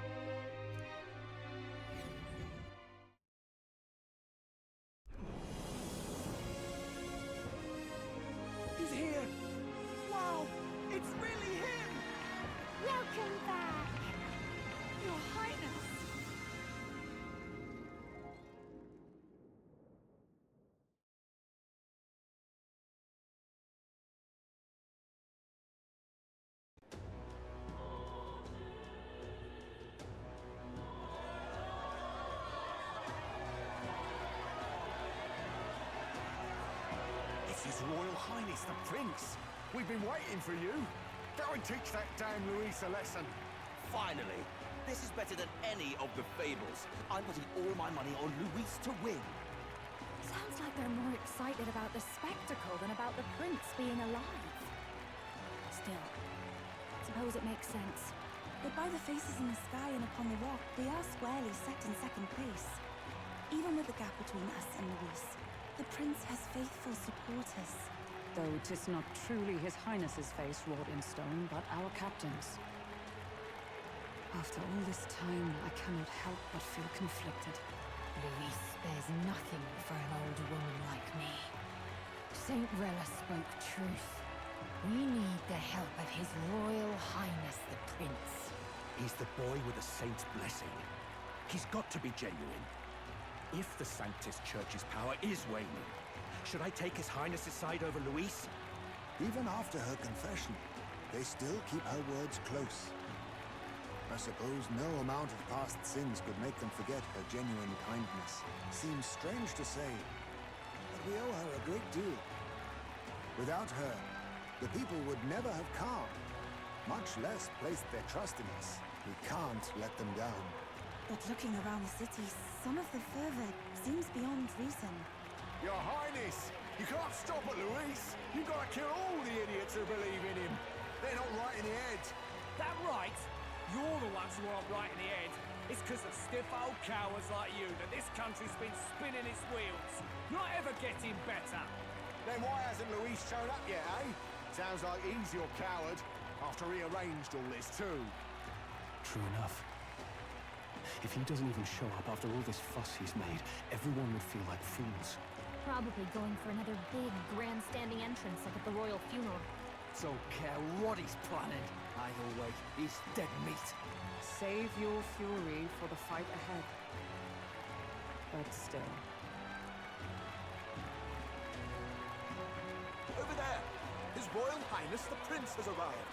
He's here! Wow! It's really him! Welcome back! Your Highness! It's His Royal Highness the Prince! We've been waiting for you! Go and teach that damn Luis a lesson! Finally! This is better than any of the fables. I'm putting all my money on Luis to win. Sounds like they're more excited about the spectacle than about the prince being alive. Still, suppose it makes sense. But by the faces in the sky and upon the rock, we are squarely set in second place. Even with the gap between us and Luis, the prince has faithful supporters. Though 'tis not truly His Highness's face wrought in stone, but our captain's. After all this time, I cannot help but feel conflicted. Luis spares nothing for an old woman like me. Saint Rella spoke truth. We need the help of His Royal Highness the Prince. He's the boy with the saint's blessing. He's got to be genuine. If the Sanctus Church's power is waning, should I take His Highness's side over Luis? Even after her confession, they still keep her words close. I suppose no amount of past sins could make them forget her genuine kindness. Seems strange to say, but we owe her a great deal. Without her, the people would never have come, much less placed their trust in us. We can't let them down. But looking around the city, some of the fervor seems beyond reason. Your Highness, you can't stop at Luis. You've got to kill all the idiots who believe in him. They're not right in the head. That right? You're the ones who aren't right in the head. It's because of stiff old cowards like you that this country's been spinning its wheels. Not ever getting better. Then why hasn't Luis shown up yet, eh? Sounds like he's your coward, after he arranged all this too. True enough. If he doesn't even show up after all this fuss he's made, everyone would feel like fools. Probably going for another big, grandstanding entrance like at the royal funeral. Don't care what he's planning. Either way, he's dead meat. Save your fury for the fight ahead. But still. Over there! His Royal Highness the Prince has arrived.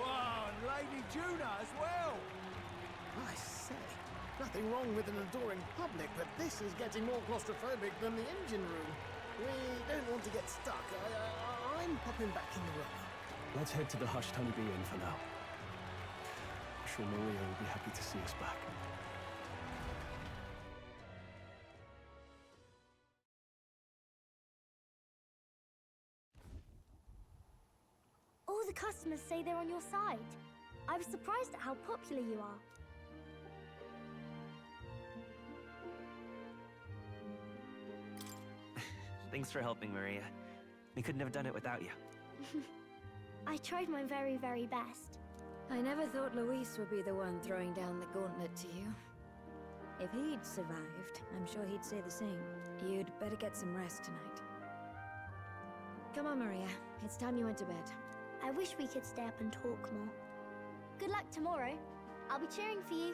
Wow, and Lady Juna as well! I say, nothing wrong with an adoring public, but this is getting more claustrophobic than the engine room. We don't want to get stuck. I'm popping back in the room. Let's head to the Hushed Honeybee Inn for now. I'm sure Maria will be happy to see us back. All the customers say they're on your side. I was surprised at how popular you are. Thanks for helping, Maria. We couldn't have done it without you. I tried my very, very best. I never thought Luis would be the one throwing down the gauntlet to you. If he'd survived, I'm sure he'd say the same. You'd better get some rest tonight. Come on, Maria. It's time you went to bed. I wish we could stay up and talk more. Good luck tomorrow. I'll be cheering for you.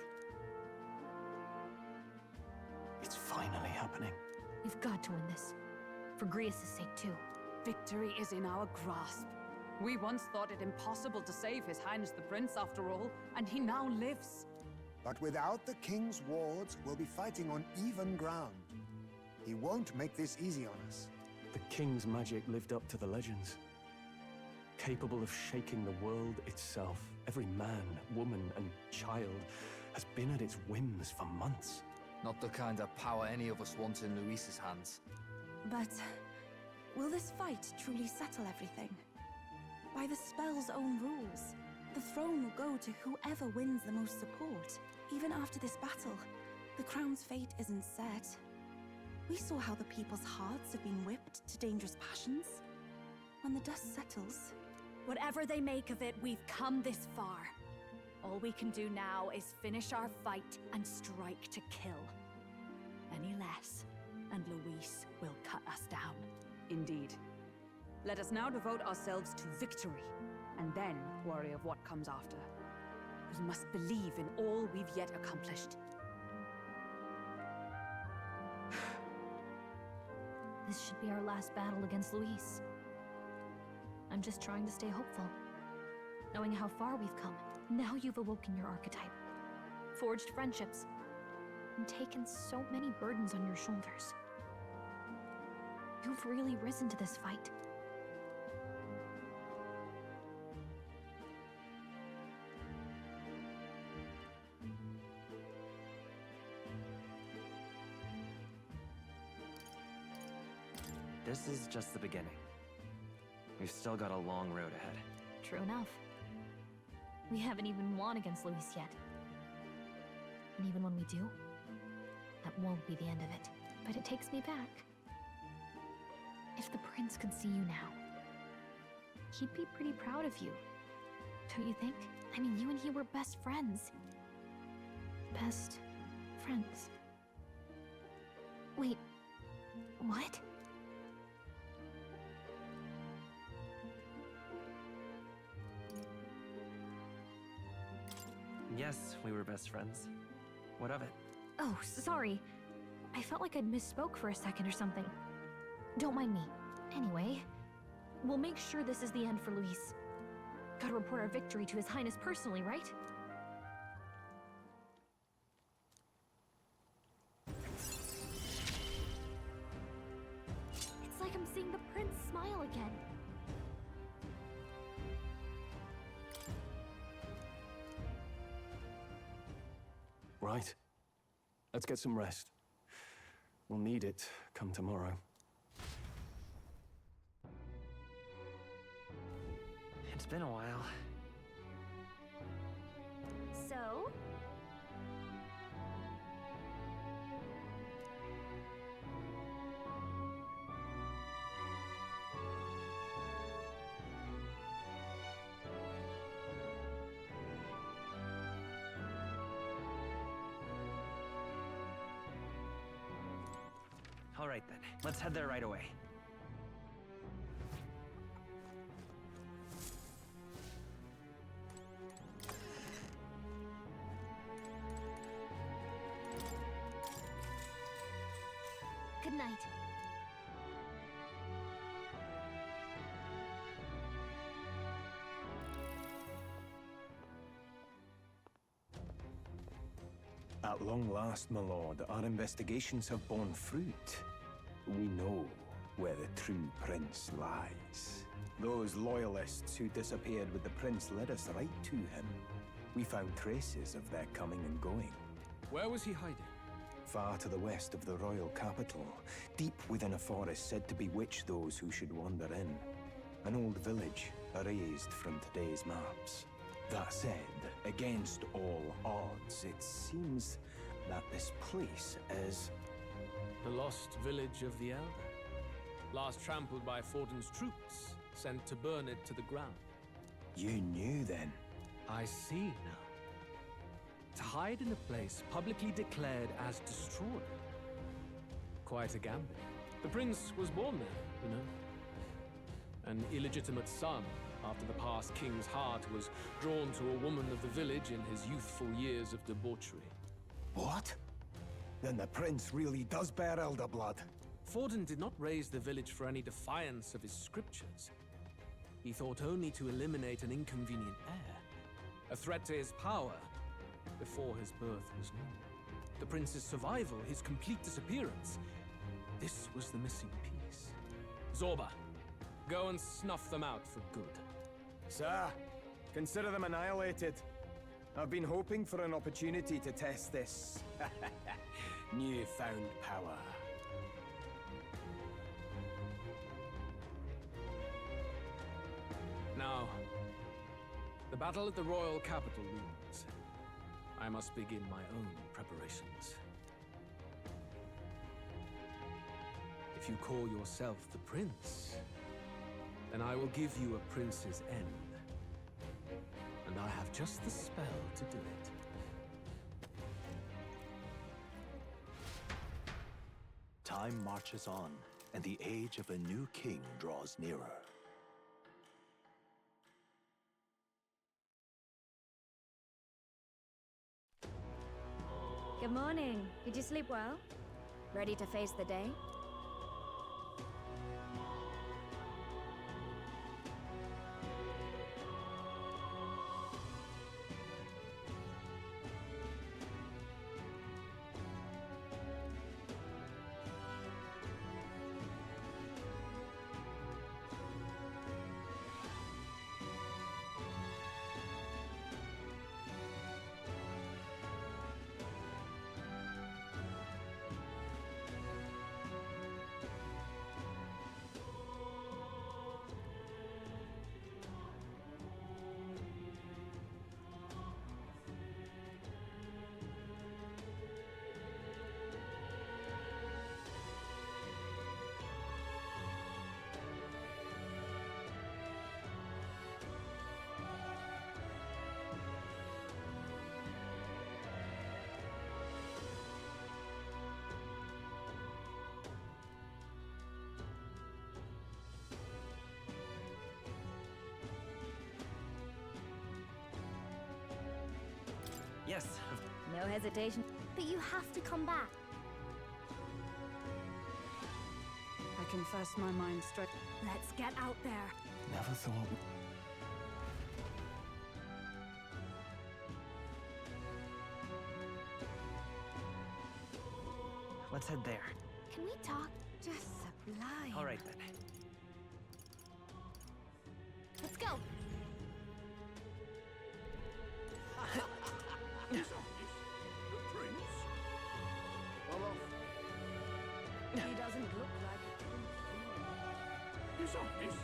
It's finally happening. We've got to win this. For Grius' sake, too. Victory is in our grasp. We once thought it impossible to save His Highness the Prince, after all, and he now lives. But without the King's wards, we'll be fighting on even ground. He won't make this easy on us. The King's magic lived up to the legends. Capable of shaking the world itself. Every man, woman, and child has been at its whims for months. Not the kind of power any of us want in Luis's hands. But will this fight truly settle everything? By the spell's own rules, the throne will go to whoever wins the most support. Even after this battle, the crown's fate isn't set. We saw how the people's hearts have been whipped to dangerous passions. When the dust settles... Whatever they make of it, we've come this far. All we can do now is finish our fight and strike to kill. Any less, and Luis will cut us down. Indeed. Let us now devote ourselves to victory, and then worry of what comes after. We must believe in all we've yet accomplished. This should be our last battle against Luis. I'm just trying to stay hopeful. Knowing how far we've come, now you've awoken your archetype, forged friendships, and taken so many burdens on your shoulders. You've really risen to this fight. This is just the beginning. We've still got a long road ahead. True enough. We haven't even won against Luis yet. And even when we do, that won't be the end of it. but it takes me back. If the prince could see you now, he'd be pretty proud of you. Don't you think? I mean, you and he were best friends. Best friends. Wait, what? Yes, we were best friends. What of it? Oh, sorry. I felt like I'd misspoke for a second or something. Don't mind me. Anyway, we'll make sure this is the end for Luis. Gotta report our victory to His Highness personally, right? It's like I'm seeing the prince smile again. Right. Let's get some rest. We'll need it come tomorrow. It's been a while. So? All right then, let's head there right away. Good night. At long last, my lord, our investigations have borne fruit. We know where the true prince lies. Those loyalists who disappeared with the prince led us right to him. We found traces of their coming and going. Where was he hiding? Far to the west of the royal capital, deep within a forest said to bewitch those who should wander in. An old village, erased from today's maps. That said, against all odds, it seems that this place is... The lost village of the Elder. Last trampled by Fortin's troops, sent to burn it to the ground. You knew then? I see now. To hide in a place publicly declared as destroyed. Quite a gambit. The prince was born there, you know. An illegitimate son, after the past king's heart was drawn to a woman of the village in his youthful years of debauchery. What? Then the prince really does bear elder blood. Fortin did not raise the village for any defiance of his scriptures. He thought only to eliminate an inconvenient heir, a threat to his power, before his birth was known. The prince's survival, his complete disappearance, this was the missing piece. Zorba, go and snuff them out for good. Sir, consider them annihilated. I've been hoping for an opportunity to test this newfound power. Now, the battle at the royal capital looms. I must begin my own preparations. If you call yourself the prince, then I will give you a prince's end. And I have just the spell to do it. Time marches on, and the age of a new king draws nearer. Good morning. Did you sleep well? Ready to face the day? Yes. No hesitation. But you have to come back. I confess my mind straight. Let's get out there. Never thought. Let's head there. Can we talk? Just sublime. All right, then. Let's go. The prince? Well, He doesn't look like a prince. His Highness.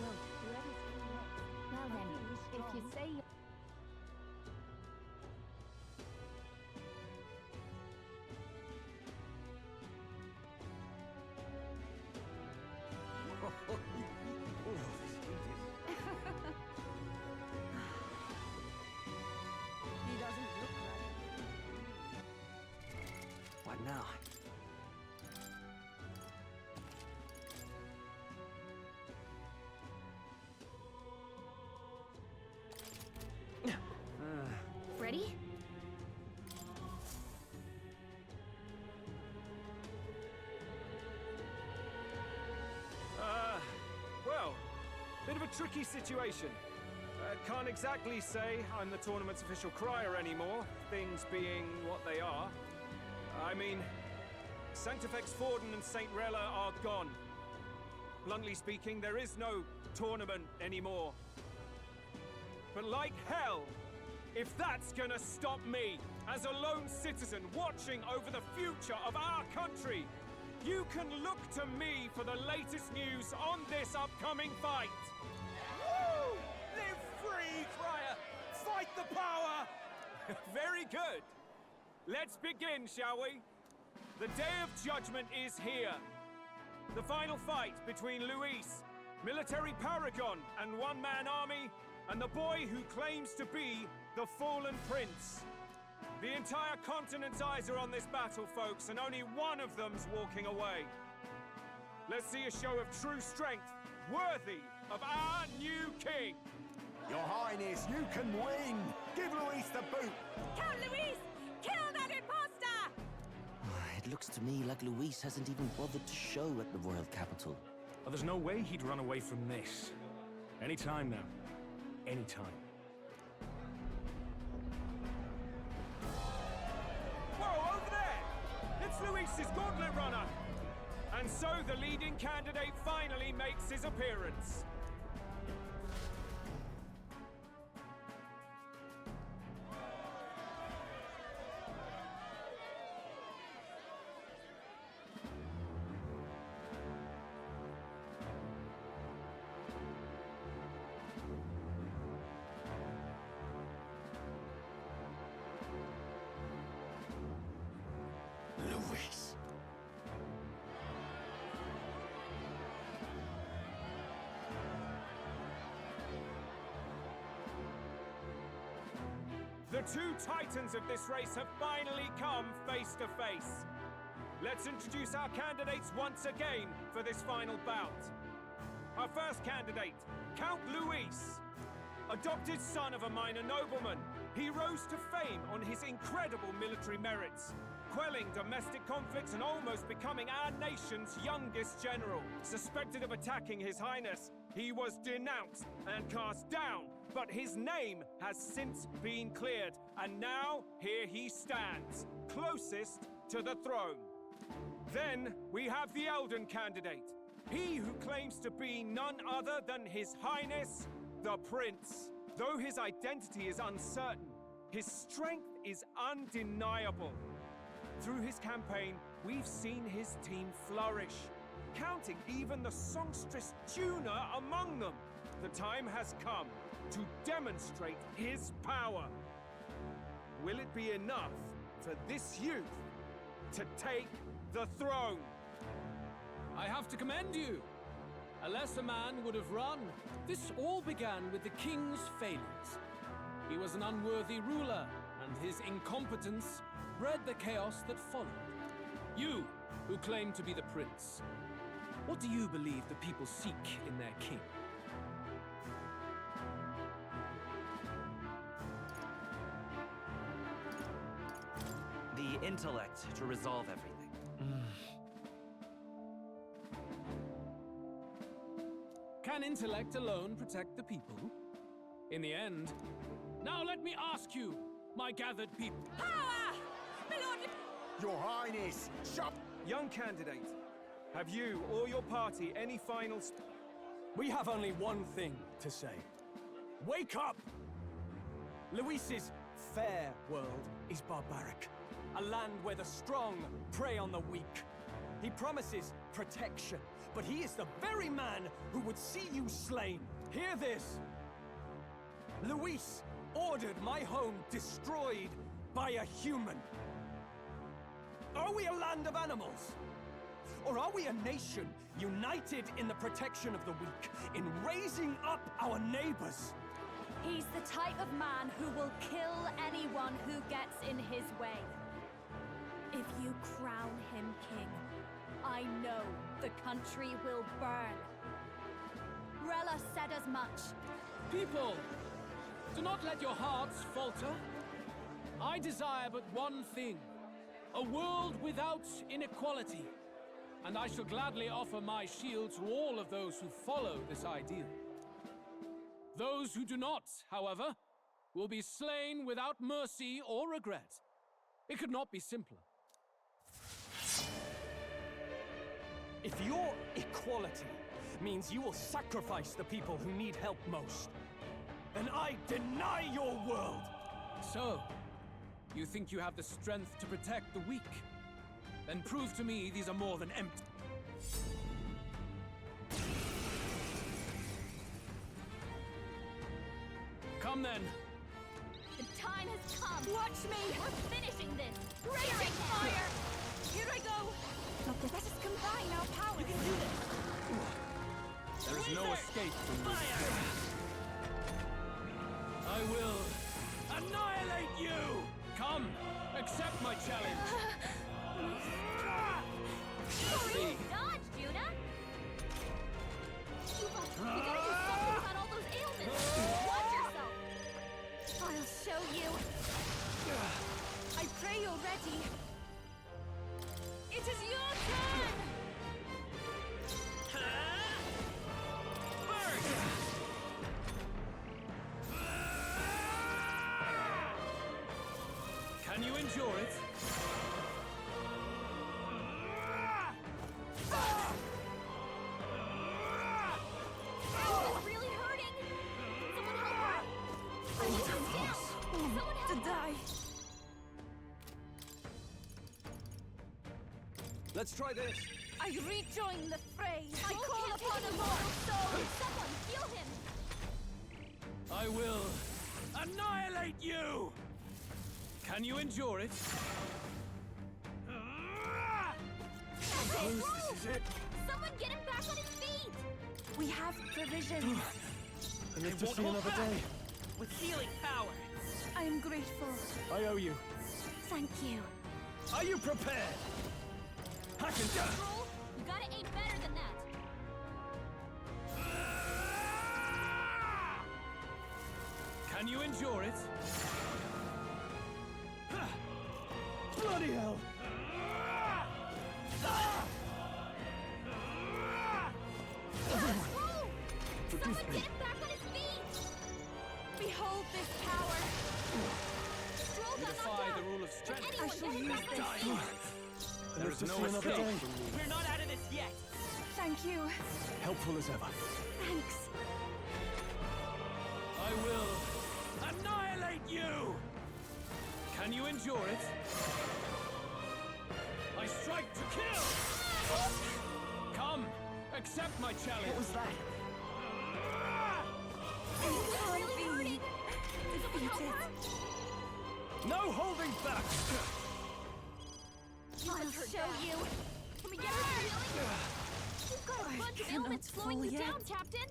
Well, whoever's here next. Well then, if you say you... He doesn't look like... What now? Ready? Well, bit of a tricky situation. Can't exactly say I'm the tournament's official crier anymore, things being what they are. I mean, Sanctifex Forden and St. Rella are gone. Bluntly speaking, there is no tournament anymore. But like hell, if that's gonna stop me, as a lone citizen watching over the future of our country, you can look to me for the latest news on this upcoming fight. Woo! Live free, Crier! Fight the power! Very good. Let's begin, shall we? The Day of Judgment is here. The final fight between Luis, military paragon and one-man army, and the boy who claims to be the fallen prince. The entire continent's eyes are on this battle, folks, and only one of them's walking away. Let's see a show of true strength, worthy of our new king. Your Highness, you can win! Give Luis the boot! Count Luis! Kill that imposter! It looks to me like Luis hasn't even bothered to show at the royal capital. Well, there's no way he'd run away from this. Any time now. Any time. Whoa, over there! It's Luis's gauntlet runner! And so the leading candidate finally makes his appearance. Luis. The two titans of this race have finally come face to face. Let's introduce our candidates once again for this final bout. Our first candidate, Count Luis. Adopted son of a minor nobleman, he rose to fame on his incredible military merits, quelling domestic conflicts and almost becoming our nation's youngest general. Suspected of attacking His Highness, he was denounced and cast down, but his name has since been cleared, and now here he stands, closest to the throne. Then we have the Elden candidate, he who claims to be none other than His Highness, the Prince. Though his identity is uncertain, his strength is undeniable. Through his campaign, we've seen his team flourish, counting even the songstress Juna among them. The time has come to demonstrate his power. Will it be enough for this youth to take the throne? I have to commend you. A lesser man would have run. This all began with the king's failures. He was an unworthy ruler, and his incompetence bred the chaos that followed. You, who claim to be the prince, what do you believe the people seek in their king? intellect to resolve everything. Can intellect alone protect the people? In the end, now let me ask you, my gathered people. Power! Milord! Your Highness, shut... Young candidate, have you or your party any final... We have only one thing to say. Wake up! Luis's fair world is barbaric. A land where the strong prey on the weak. He promises protection, but he is the very man who would see you slain. Hear this! Luis ordered my home destroyed by a human. Are we a land of animals? Or are we a nation united in the protection of the weak, in raising up our neighbors? He's the type of man who will kill anyone who gets in his way. If you crown him king, I know the country will burn. Rella said as much. People, do not let your hearts falter. I desire but one thing, a world without inequality. And I shall gladly offer my shield to all of those who follow this ideal. Those who do not, however, will be slain without mercy or regret. It could not be simpler. If your equality means you will sacrifice the people who need help most, then I deny your world! So, you think you have the strength to protect the weak? Then prove to me these are more than empty. Come then. The time has come. Watch me. We're finishing this. Raging fire. Here I go. Let us combine our powers. You can do this. There is no escape from this. I will annihilate you. Come, accept my challenge. Sorry, dodge, Judah! You gotta do something about all those ailments! Watch yourself! I'll show you. I pray you're ready. It is your turn! Can you endure it? Let's try this. I rejoin the fray. I Don't call get upon a any mortal soul. Someone heal him! I will annihilate you! Can you endure it? This is it. Someone get him back on his feet! We have provisions. I live to see another day. With healing power! I am grateful. I owe you. Thank you. Are you prepared? I can go. Roll, you gotta aim better than that. Can you endure it? Bloody hell! Someone get him back on his feet! Behold this power. Stroll You got defy knocked the out. rule of strength. Anyone shall get him use back on this. his feet! There is to no see another escape day. from me. We're not out of this yet! Thank you. Helpful as ever. Thanks. I will annihilate you! Can you endure it? I strike to kill! Come, accept my challenge. What was that? Really hurting! Defeated. No holding back! I'll show you. Can we get her healing? You've got a bunch of cannot ailments slowing fall you yet. down, Captain!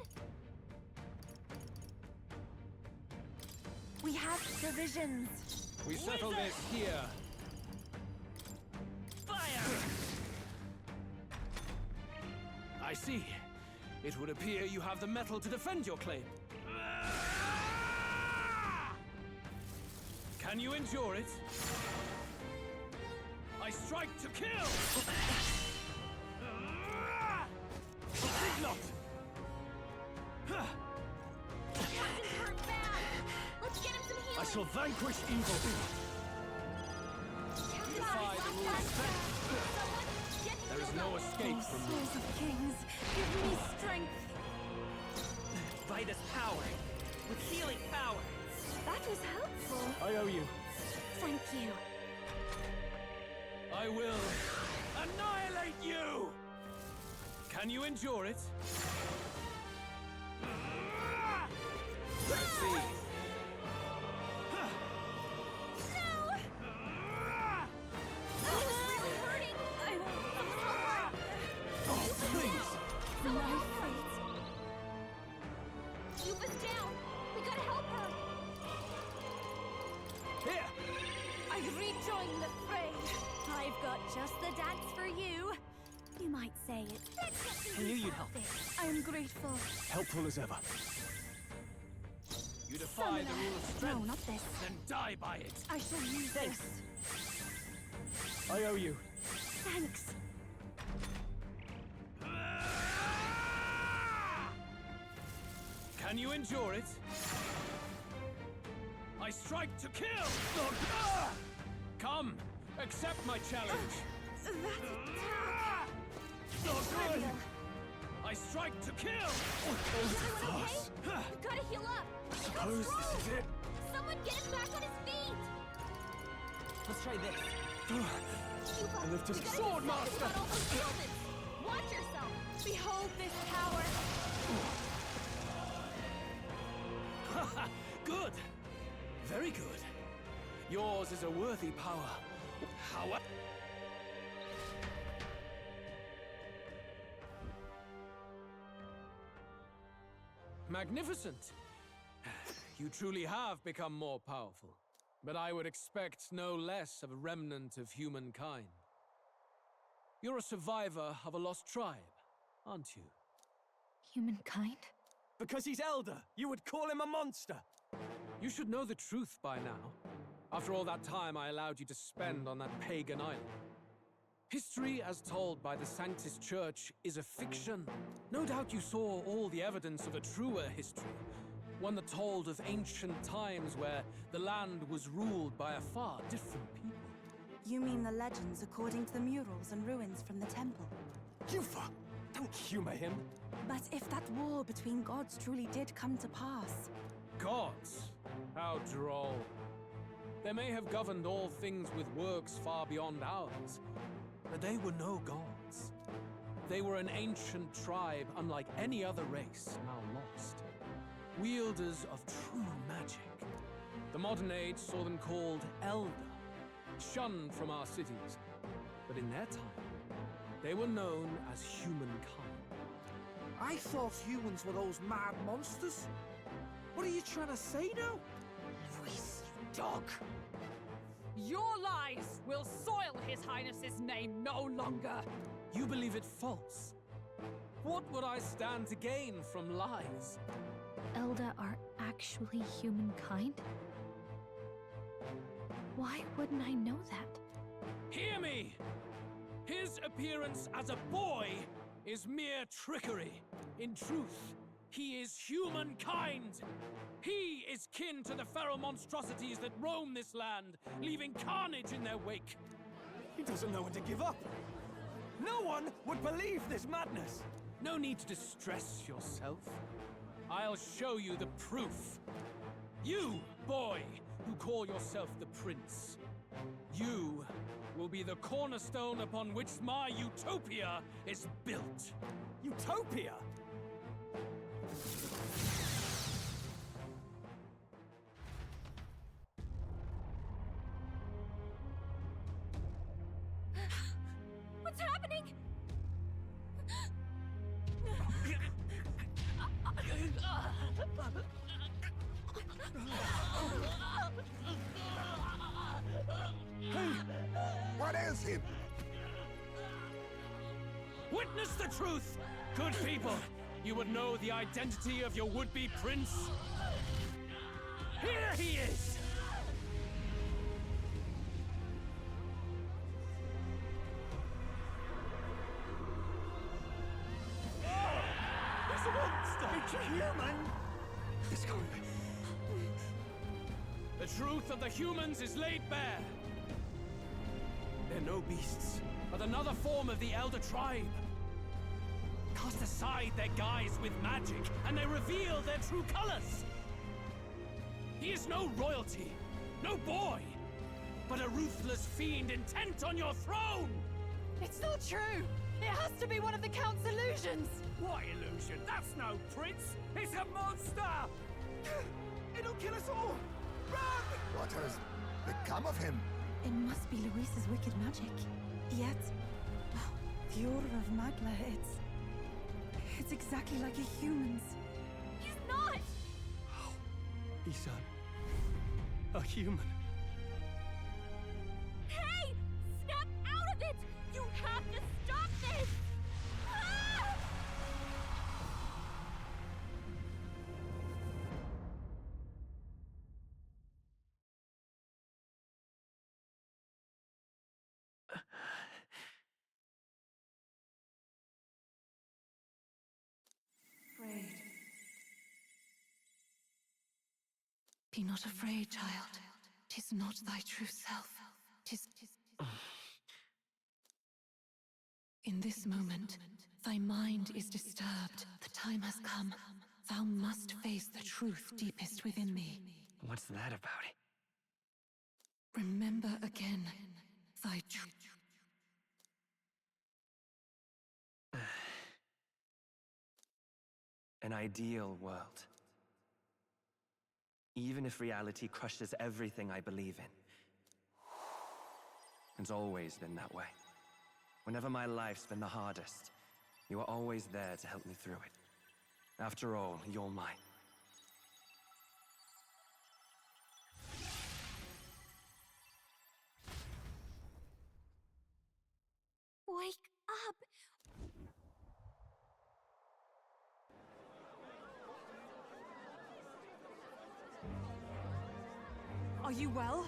We have provisions. We settle this here. Fire! I see. It would appear you have the metal to defend your claim. Can you endure it? strike to kill! Not! Captain's hurt bad! Let's get him some healing! I shall vanquish evil! Defy the rule's strength! There is no escape from me. Souls of kings, give me strength! By this power, with healing power. That was helpful. I owe you. Thank you. I will annihilate you! Can you endure it? Let's see. No! Oh, this is really hurting! I won't. Oh, please! My fate. Yuba's down. We gotta help her. Here! I rejoin the fray. I've got just the dance for you. You might say it. I knew you'd help. I am grateful. Helpful as ever. You defy the rule of strength. No, not this. Then die by it. I shall use this. I owe you. Thanks. Can you endure it? I strike to kill! Come, accept my challenge. That attack. Not good! I strike to kill! Everyone okay? You gotta heal up. Suppose this is it. Someone get him back on his feet. Let's try this. Yuba, And lift his we gotta sword, do something master. about all those ailments. Watch yourself. Behold this power. Good! Very good. Yours is a worthy power. However... Magnificent! You truly have become more powerful. But I would expect no less of a remnant of humankind. You're a survivor of a lost tribe, aren't you? Humankind? Because he's elder, you would call him a monster! You should know the truth by now. After all that time I allowed you to spend on that pagan island. History, as told by the Sanctus Church, is a fiction. No doubt you saw all the evidence of a truer history. One that told of ancient times where the land was ruled by a far different people. You mean the legends according to the murals and ruins from the temple? Yufa! Don't humor him! But if that war between gods truly did come to pass... Gods? How droll. They may have governed all things with works far beyond ours, but they were no gods. They were an ancient tribe unlike any other race, now lost. Wielders of true magic. The modern age saw them called Elder, shunned from our cities. But in their time, they were known as humankind. I thought humans were those mad monsters. What are you trying to say now? Luis, you dog. Your lies will soil His Highness's name no longer. You believe it false? What would I stand to gain from lies? Elda are actually humankind? Why wouldn't I know that? Hear me! His appearance as a boy is mere trickery. In truth, he is humankind. He is kin to the feral monstrosities that roam this land, leaving carnage in their wake. He doesn't know when to give up. No one would believe this madness. No need to distress yourself. I'll show you the proof. You, boy, who call yourself the prince. You will be the cornerstone upon which my utopia is built. Utopia? What's happening? Hey! What ails him? Witness the truth, good people. You would know the identity of your would-be prince. Here he is! human! This can't be. The truth of the humans is laid bare. They're no beasts, but another form of the Elder Tribe. Cast aside their guise with magic, and they reveal their true colors. He is no royalty, no boy, but a ruthless fiend intent on your throne! It's not true! It has to be one of the Count's illusions! What illusion? That's no prince! It's a monster! It'll kill us all! Run! What has become of him? It must be Luis's wicked magic. Yet, the aura of Magla, it's exactly like a human's. He's not! He's a human. Hey! Snap out of it! You have to stop this! Ah! Afraid. Be not afraid, child. 'Tis not thy true self. 'Tis. In this moment, thy mind is disturbed. The time has come. Thou must face the truth deepest within thee. What's that about? Remember again thy truth. An ideal world. Even if reality crushes everything I believe in. It's always been that way. Whenever my life's been the hardest, you are always there to help me through it. After all, you're mine. Wake up! Are you well?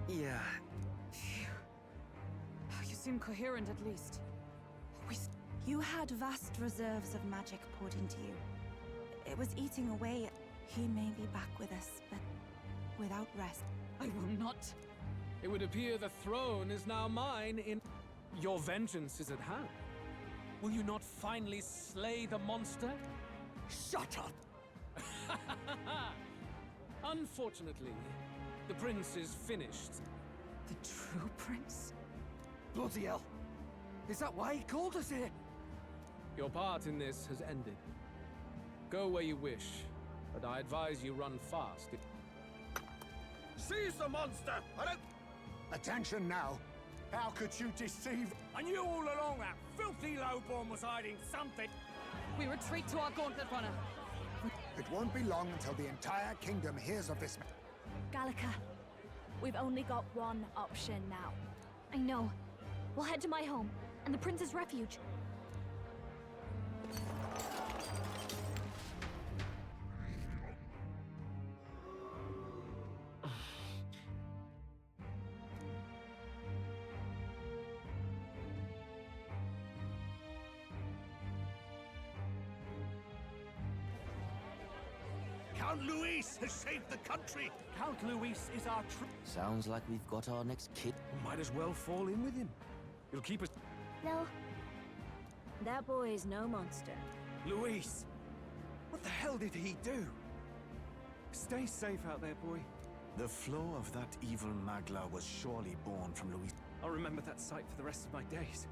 Yeah. You seem coherent at least. You had vast reserves of magic poured into you. It was eating away. He may be back with us, but without rest. I will not. It would appear the throne is now mine in... Your vengeance is at hand. Will you not finally slay the monster? Shut up! Unfortunately, the prince is finished. The true prince? Bloody hell! Is that why he called us here? Your part in this has ended. Go where you wish, but I advise you run fast. Seize the monster! I don't... Attention now. How could you deceive? I knew all along that filthy lowborn was hiding something. We retreat to our gauntlet runner. It won't be long until the entire kingdom hears of this. Gallica, we've only got one option now. I know. We'll head to my home, and the prince's refuge. Count Luis has saved the country! Count Luis is our Sounds like we've got our next kid. Might as well fall in with him. It'll keep us... No. That boy is no monster. Luis! What the hell did he do? Stay safe out there, boy. The flow of that evil Magla was surely born from Luis. I'll remember that sight for the rest of my days.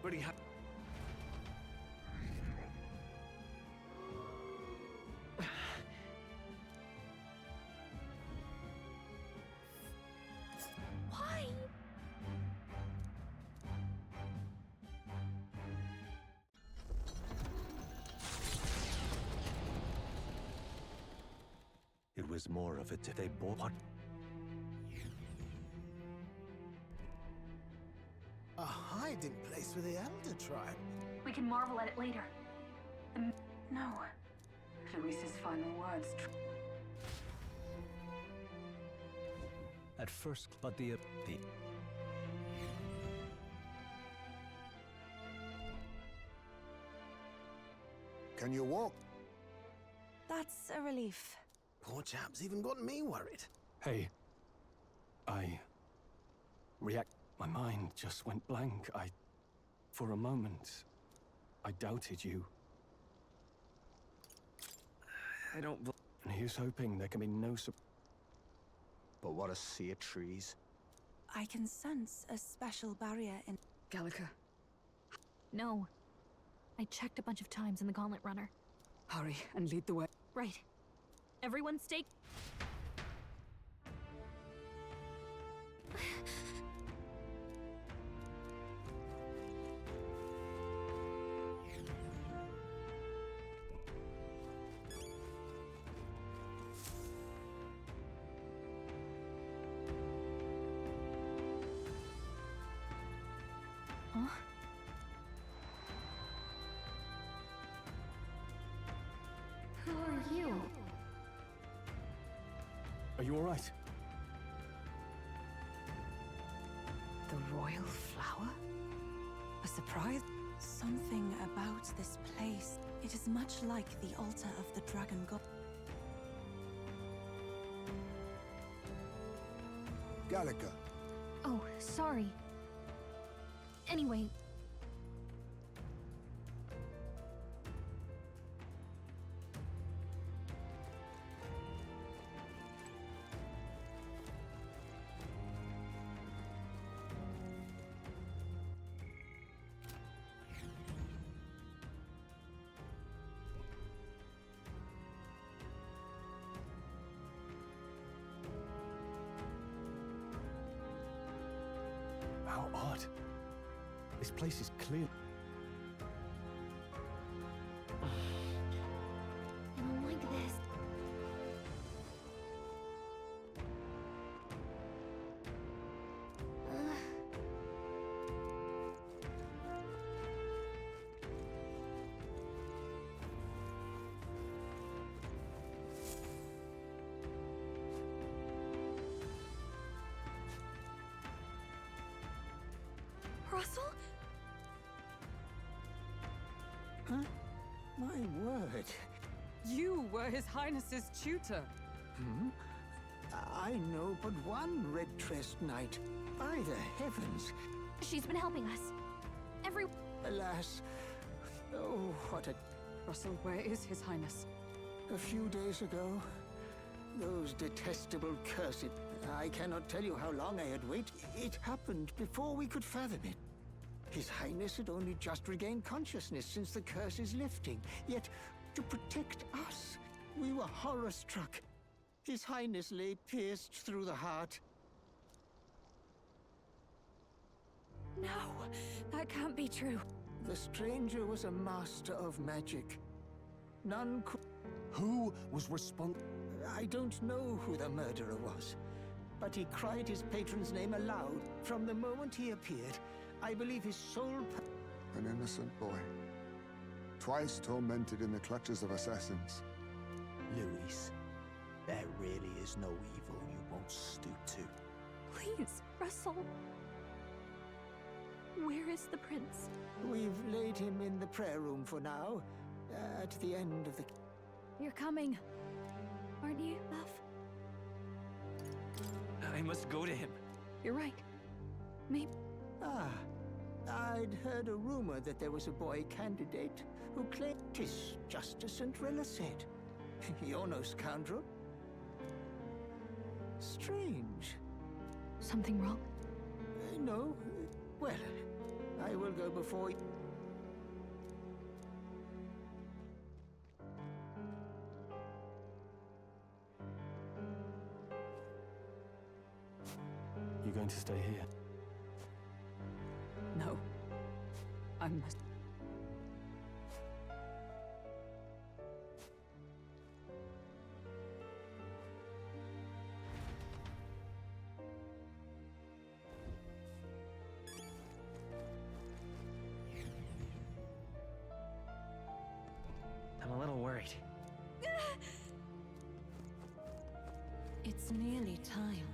But he had... Why? It was more of it if they bought... A hiding place for the Elder Tribe. We can marvel at it later. No. Luis's final words. At first, but the... Can you walk? That's a relief. Poor chap's even got me worried. Hey. My mind just went blank. For a moment, I doubted you. I don't... And here's hoping there can be no But what a sea of trees. I can sense a special barrier in... Gallica. No. I checked a bunch of times in the Gauntlet Runner. Hurry and lead the way. Right. Everyone stay... Huh? Who are you? Are you all right? The royal flower? A surprise? Something about this place. It is much like the altar of the dragon god. Gallica. Oh, sorry. Anyway... How odd. This place is clear. I don't like this. Russell? Huh? My word. You were His Highness's tutor. Hmm? I know but one red-tressed knight. By the heavens. She's been helping us. Alas. Oh, what a... Russell, where is His Highness? A few days ago, those detestable curses... I cannot tell you how long I had waited. It happened before we could fathom it. His Highness had only just regained consciousness since the curse is lifting. Yet, to protect us, we were horror-struck. His Highness lay pierced through the heart. No, that can't be true. The stranger was a master of magic. None could... Who was responsible? I don't know who the murderer was, but he cried his patron's name aloud from the moment he appeared. I believe his soul... An innocent boy. Twice tormented in the clutches of assassins. Luis, there really is no evil you won't stoop to. Please, Russell. Where is the prince? We've laid him in the prayer room for now, at the end of the... You're coming, aren't you, love? I must go to him. You're right. Maybe... Ah, I'd heard a rumor that there was a boy candidate who claimed... 'Tis just as Cinderella said. You're no scoundrel. Strange. Something wrong? No. Well, I will go before... You're going to stay here? No. I must... I'm a little worried. It's nearly time.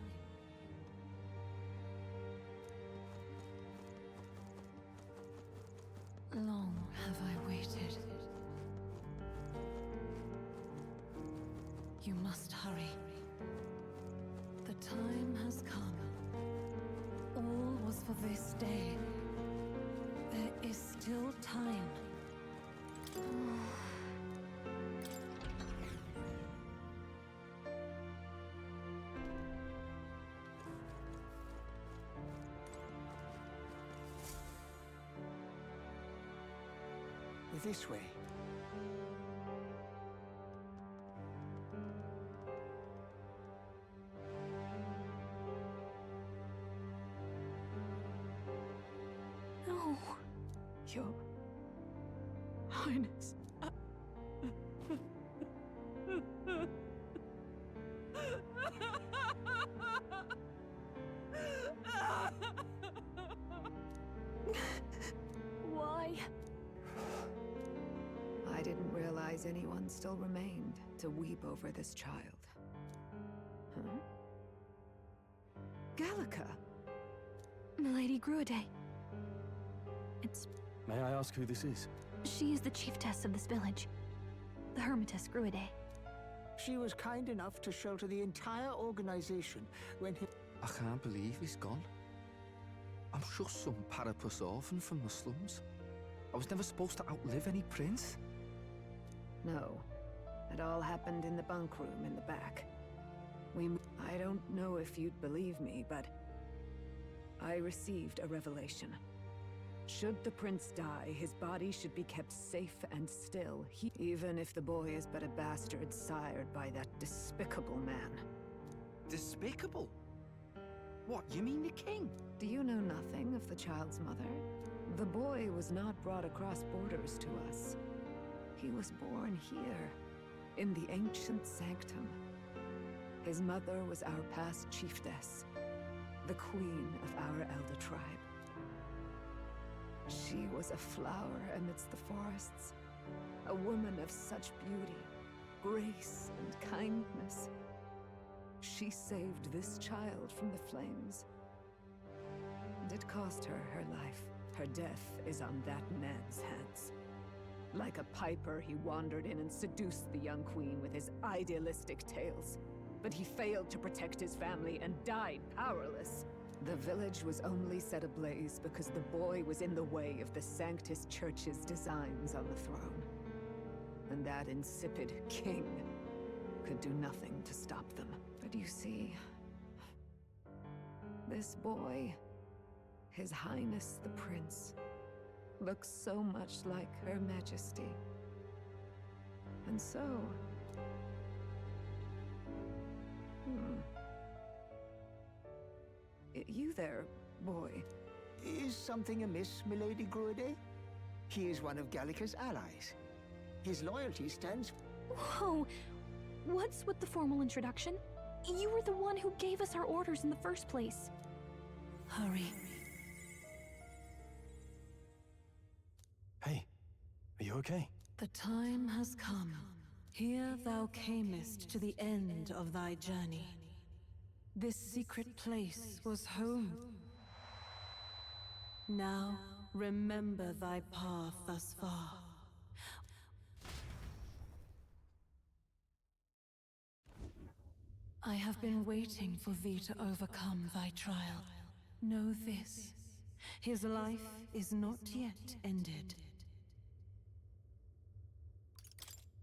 Long have I waited. You must hurry. The time has come. All was for this day. There is still time. This way. No. Your Highness. Why? I didn't realize anyone still remained to weep over this child. Huh? Gallica! Milady Gruide. It's... May I ask who this is? She is the chiefess of this village. The Hermitess Gruide. She was kind enough to shelter the entire organization when he... I can't believe he's gone. I'm just some parapus orphan from the slums. I was never supposed to outlive any prince. No. It all happened in the bunk room in the back. I don't know if you'd believe me, but I received a revelation. Should the prince die, his body should be kept safe and still, even if the boy is but a bastard sired by that despicable man. Despicable? What, you mean the king? Do you know nothing of the child's mother? The boy was not brought across borders to us. He was born here, in the ancient sanctum. His mother was our past chiefess, the queen of our elder tribe. She was a flower amidst the forests, a woman of such beauty, grace, and kindness. She saved this child from the flames. And it cost her her life. Her death is on that man's hands. Like a piper, he wandered in and seduced the young queen with his idealistic tales. But he failed to protect his family and died powerless. The village was only set ablaze because the boy was in the way of the Sanctus Church's designs on the throne. And that insipid king could do nothing to stop them. But you see, this boy, His Highness the Prince, looks so much like Her Majesty. And so... You there, boy. Is something amiss, Milady Gruide? He is one of Gallica's allies. His loyalty stands... Whoa! What's with the formal introduction? You were the one who gave us our orders in the first place. Hurry. Hey, are you okay? The time has come. Here thou camest to the end of thy journey. This secret place was home. Now, remember thy path thus far. I have been waiting for thee to overcome thy trial. Know this. His life is not yet ended.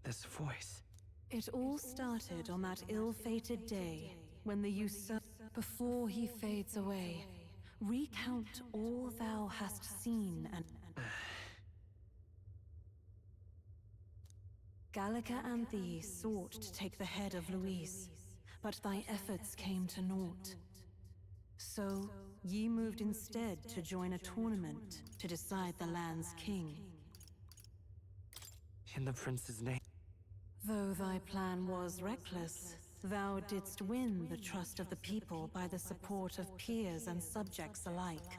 This voice. It all started on that ill-fated day when the usurper, before he fades away, recount all thou hast seen and... Gallica and thee sought to take the head of Louise, but thy efforts came to naught. So, ye moved instead to join a tournament to decide the land's king. In the prince's name. Though thy plan was reckless, thou didst win the trust of the people by the support of peers and subjects alike.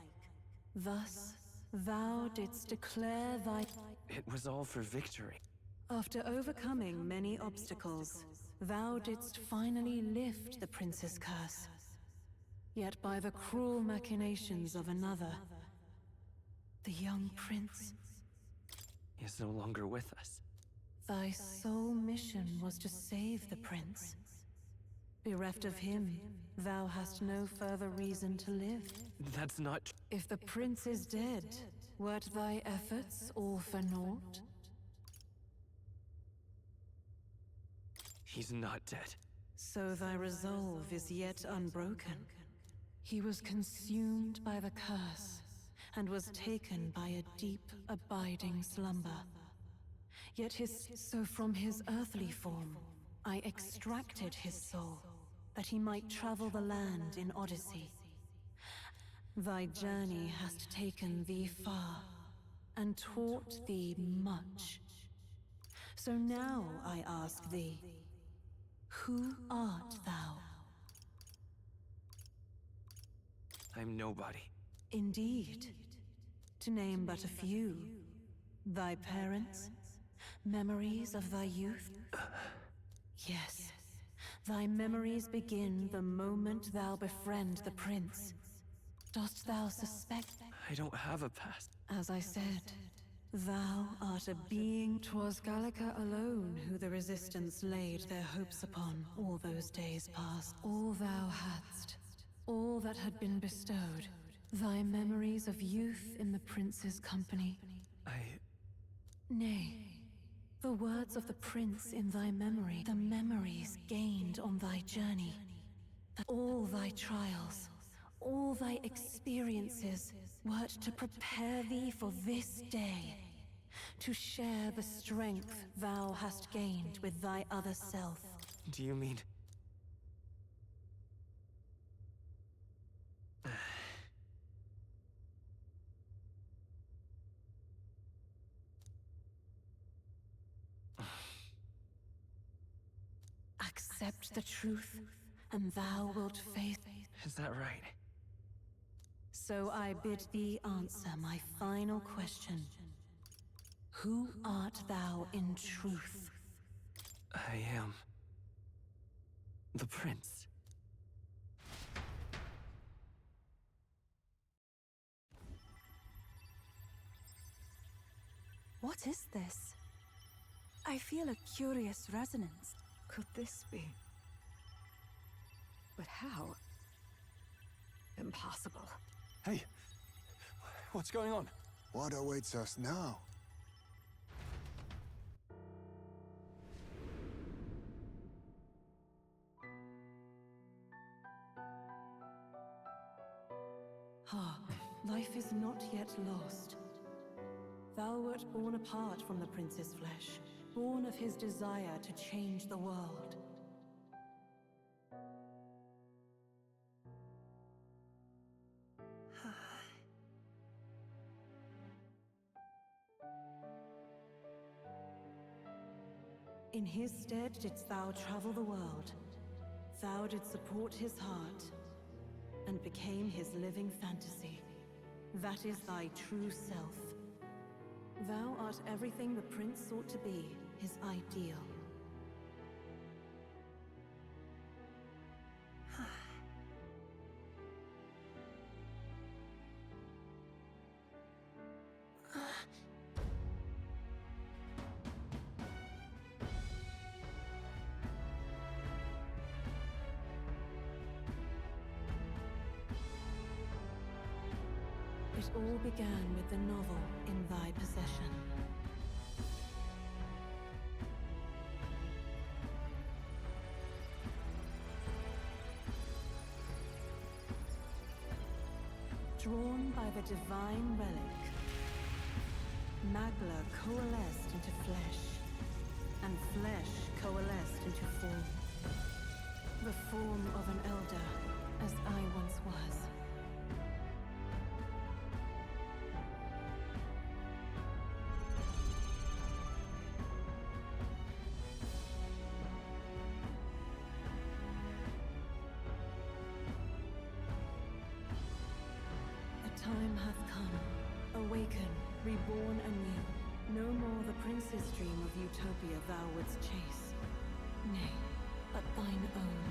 Thus, thou didst declare thy... It was all for victory. After overcoming many obstacles, thou didst finally lift the prince's curse. Yet by the cruel machinations of another, the young prince... He is no longer with us. Thy sole mission was to save the prince. Bereft of him, thou hast no further reason to live. That's not... If the prince is dead, wert thy efforts all for naught? He's not dead. So thy resolve is yet unbroken. He was consumed by the curse, and was taken by a deep, abiding slumber. Yet so from his earthly form, I extracted his soul, that he might travel the land in Odyssey. Thy journey hast taken thee far, and taught thee much. So now I ask thee, who art thou? I'm nobody. Indeed. To name but a few. Thy parents? Memories of thy youth? Yes. Thy memories begin the moment thou befriend the prince. Dost thou suspect? I don't have a past. As I said, thou art a being. 'Twas Gallica alone who the Resistance laid their hopes upon all those days past. All thou hadst, all that had been bestowed, thy memories of youth in the prince's company. Nay, the words of the prince in thy memory, the memories gained on thy journey, all thy trials, all thy experiences, wert to prepare thee for this day, to share the strength thou hast gained with thy other self. Do you mean... Accept the truth, and thou wilt face... Is that right? So I bid thee answer my final question. Who art thou in truth? I am... the prince. What is this? I feel a curious resonance. Could this be? But how? Impossible. Hey, what's going on? What awaits us now? Hark, life is not yet lost. Thou wert born apart from the prince's flesh, born of his desire to change the world. In his stead didst thou travel the world. Thou didst support his heart, and became his living fantasy. That is thy true self. Thou art everything the prince sought to be, his ideal. It all began with the novel in thy possession. Drawn by the divine relic, Magla coalesced into flesh, and flesh coalesced into form. The form of an elder, as I once was. Time hath come. Awaken, reborn anew. No more the prince's dream of utopia thou wouldst chase. Nay, but thine own.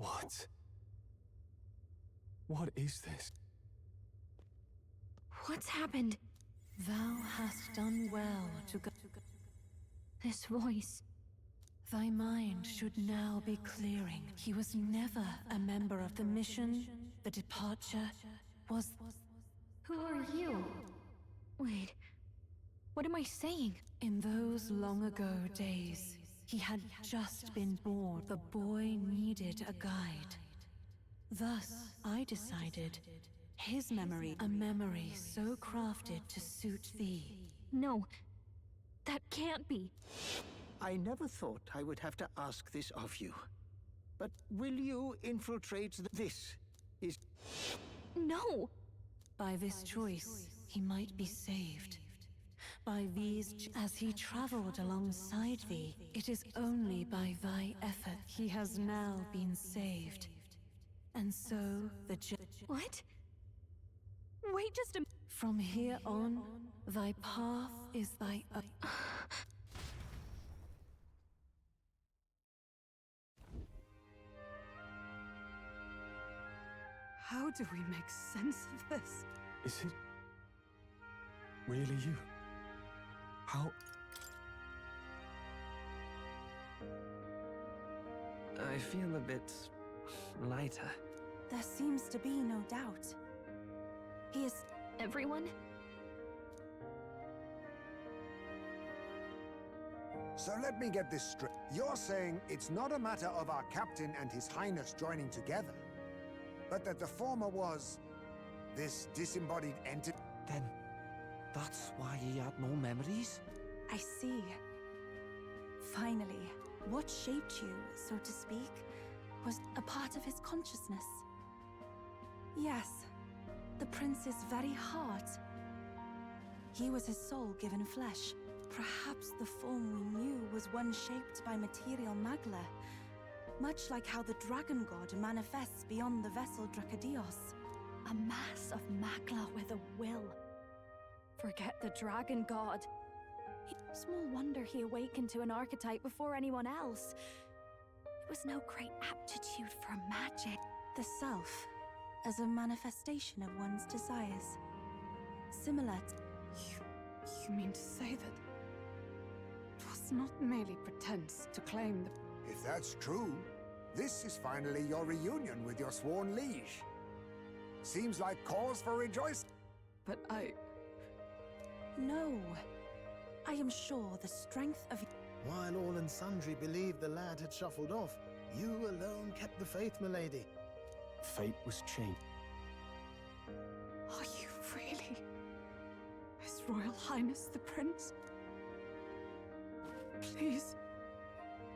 What? What is this? What's happened? Thou hast done well to go. This voice. Thy mind should now be clearing. He was never a member of the mission. The departure was... Who are you? Wait, what am I saying? In those long ago days, he had just been born. The boy needed a guide. Thus, I decided his memory, a memory so crafted to suit thee. No, that can't be. I never thought I would have to ask this of you. But will you infiltrate this? Is... No! By this choice, he might be saved. By these, as he traveled alongside thee, it is only by thy effort he has now been saved. And so, the What? Wait just a... From here on, thy path is thy own. How do we make sense of this? Is it really you? How? I feel a bit lighter. There seems to be no doubt. He is... Everyone? So let me get this straight. You're saying it's not a matter of our captain and his highness joining together, but that the former was this disembodied entity? Then that's why he had no memories? I see. Finally, what shaped you, so to speak, was a part of his consciousness. Yes, the prince's very heart. He was his soul given flesh. Perhaps the form we knew was one shaped by material magla, much like how the dragon god manifests beyond the vessel Dracadios. A mass of magla with a will. Forget the dragon god. Small wonder he awakened to an archetype before anyone else. It was no great aptitude for magic. The self, as a manifestation of one's desires. Similar to... You mean to say that... it was not merely pretense to claim the... If that's true, this is finally your reunion with your sworn liege. Seems like cause for rejoicing. But I... No. I am sure the strength of... While all and sundry believed the lad had shuffled off, you alone kept the faith, milady. Fate was changed. Are you really His Royal Highness the Prince? Please,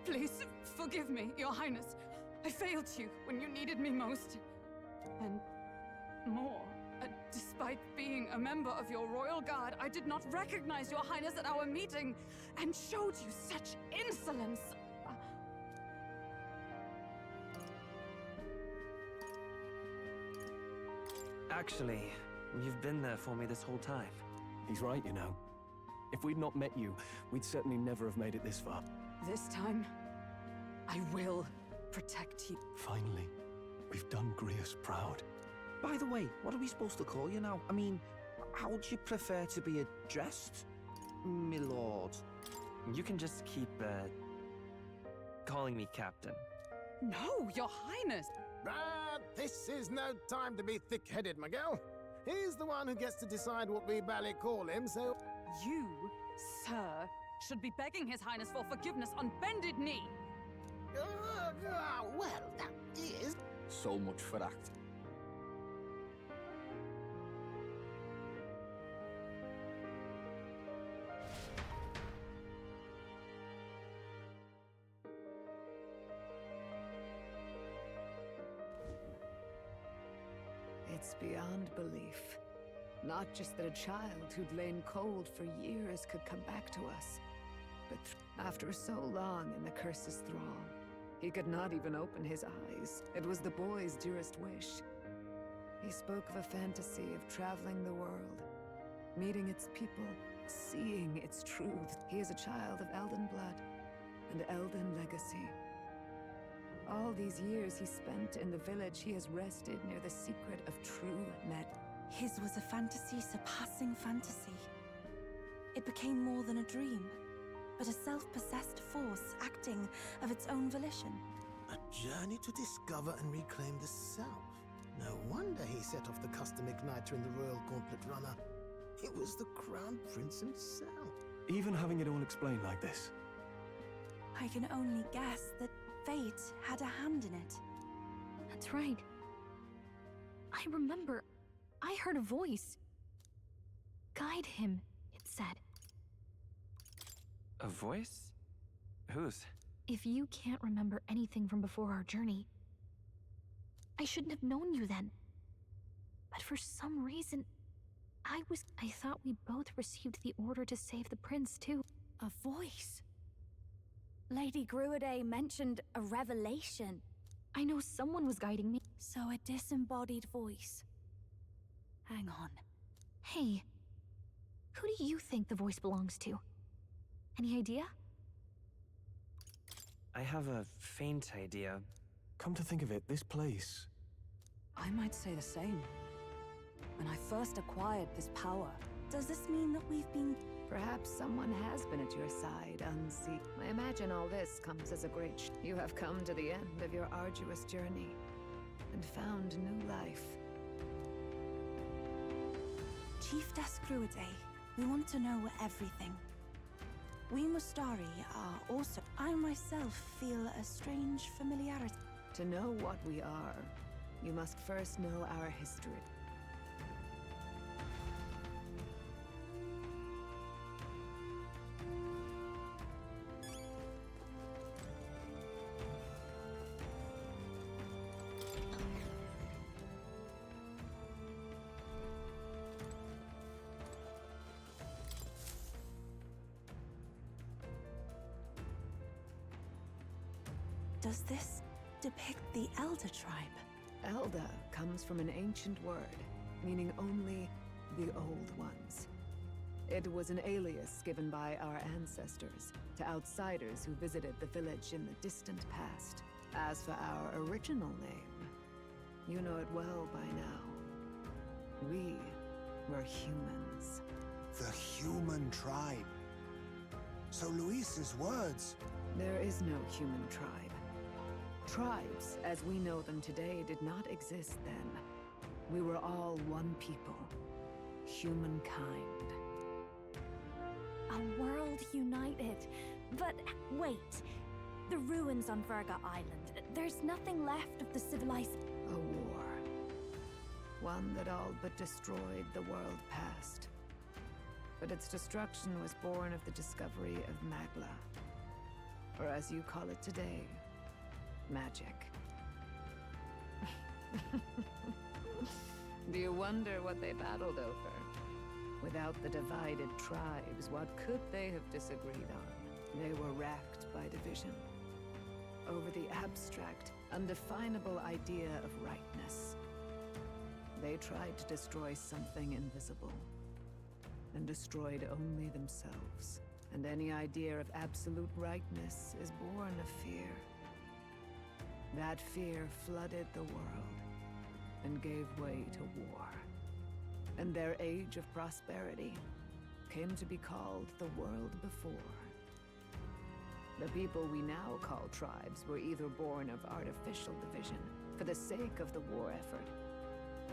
please, forgive me, Your Highness. I failed you when you needed me most. And more, despite being a member of your Royal Guard, I did not recognize Your Highness at our meeting and showed you such insolence. Actually, you've been there for me this whole time. He's right, you know. If we'd not met you, we'd certainly never have made it this far. This time, I will protect you. Finally, we've done Grius proud. By the way, what are we supposed to call you now? I mean, how would you prefer to be addressed, my lord? You can just keep, calling me Captain. No, Your Highness! This is no time to be thick-headed, Miguel. He's the one who gets to decide what we bally call him, so... You, sir, should be begging His Highness for forgiveness on bended knee. Well, that is... So much for that. It's beyond belief. Not just that a child who'd lain cold for years could come back to us, but after so long in the curse's thrall, he could not even open his eyes. It was the boy's dearest wish. He spoke of a fantasy of traveling the world, meeting its people, seeing its truth. He is a child of Elden blood and Elden legacy. All all these years he spent in the village, he has rested near the secret of true magic. His was a fantasy surpassing fantasy. It became more than a dream, but a self-possessed force acting of its own volition. A journey to discover and reclaim the self. No wonder he set off the custom igniter in the Royal Gauntlet Runner. It was the Crown Prince himself. Even having it all explained like this. I can only guess that fate had a hand in it. That's right. I remember, I heard a voice. Guide him, it said. A voice? Whose? If you can't remember anything from before our journey, I shouldn't have known you then. But for some reason, I thought we both received the order to save the prince, too. A voice? Lady Gruiday mentioned a revelation. I know someone was guiding me. So a disembodied voice. Hang on. Hey, who do you think the voice belongs to? Any idea? I have a faint idea. Come to think of it, this place... I might say the same. When I first acquired this power, does this mean that we've been... Perhaps someone has been at your side, unseen. I imagine all this comes as a great You have come to the end of your arduous journey, and found new life. Chiefess Gruiday, we want to know everything. We Mustari are also... I myself feel a strange familiarity. To know what we are, you must first know our history. Does this depict the Elder tribe? Elder comes from an ancient word, meaning only the Old Ones. It was an alias given by our ancestors to outsiders who visited the village in the distant past. As for our original name, you know it well by now. We were humans. The human tribe. So Luis's words... There is no human tribe. Tribes, as we know them today, did not exist then. We were all one people. Humankind. A world united. But wait. The ruins on Virga Island. There's nothing left of the civilization. A war. One that all but destroyed the world past. But its destruction was born of the discovery of Magla. Or as you call it today, magic. Do you wonder what they battled over? Without the divided tribes, what could they have disagreed on? They were racked by division. Over the abstract, undefinable idea of rightness. They tried to destroy something invisible, and destroyed only themselves. And any idea of absolute rightness is born of fear. That fear flooded the world, and gave way to war. And their age of prosperity came to be called the world before. The people we now call tribes were either born of artificial division for the sake of the war effort,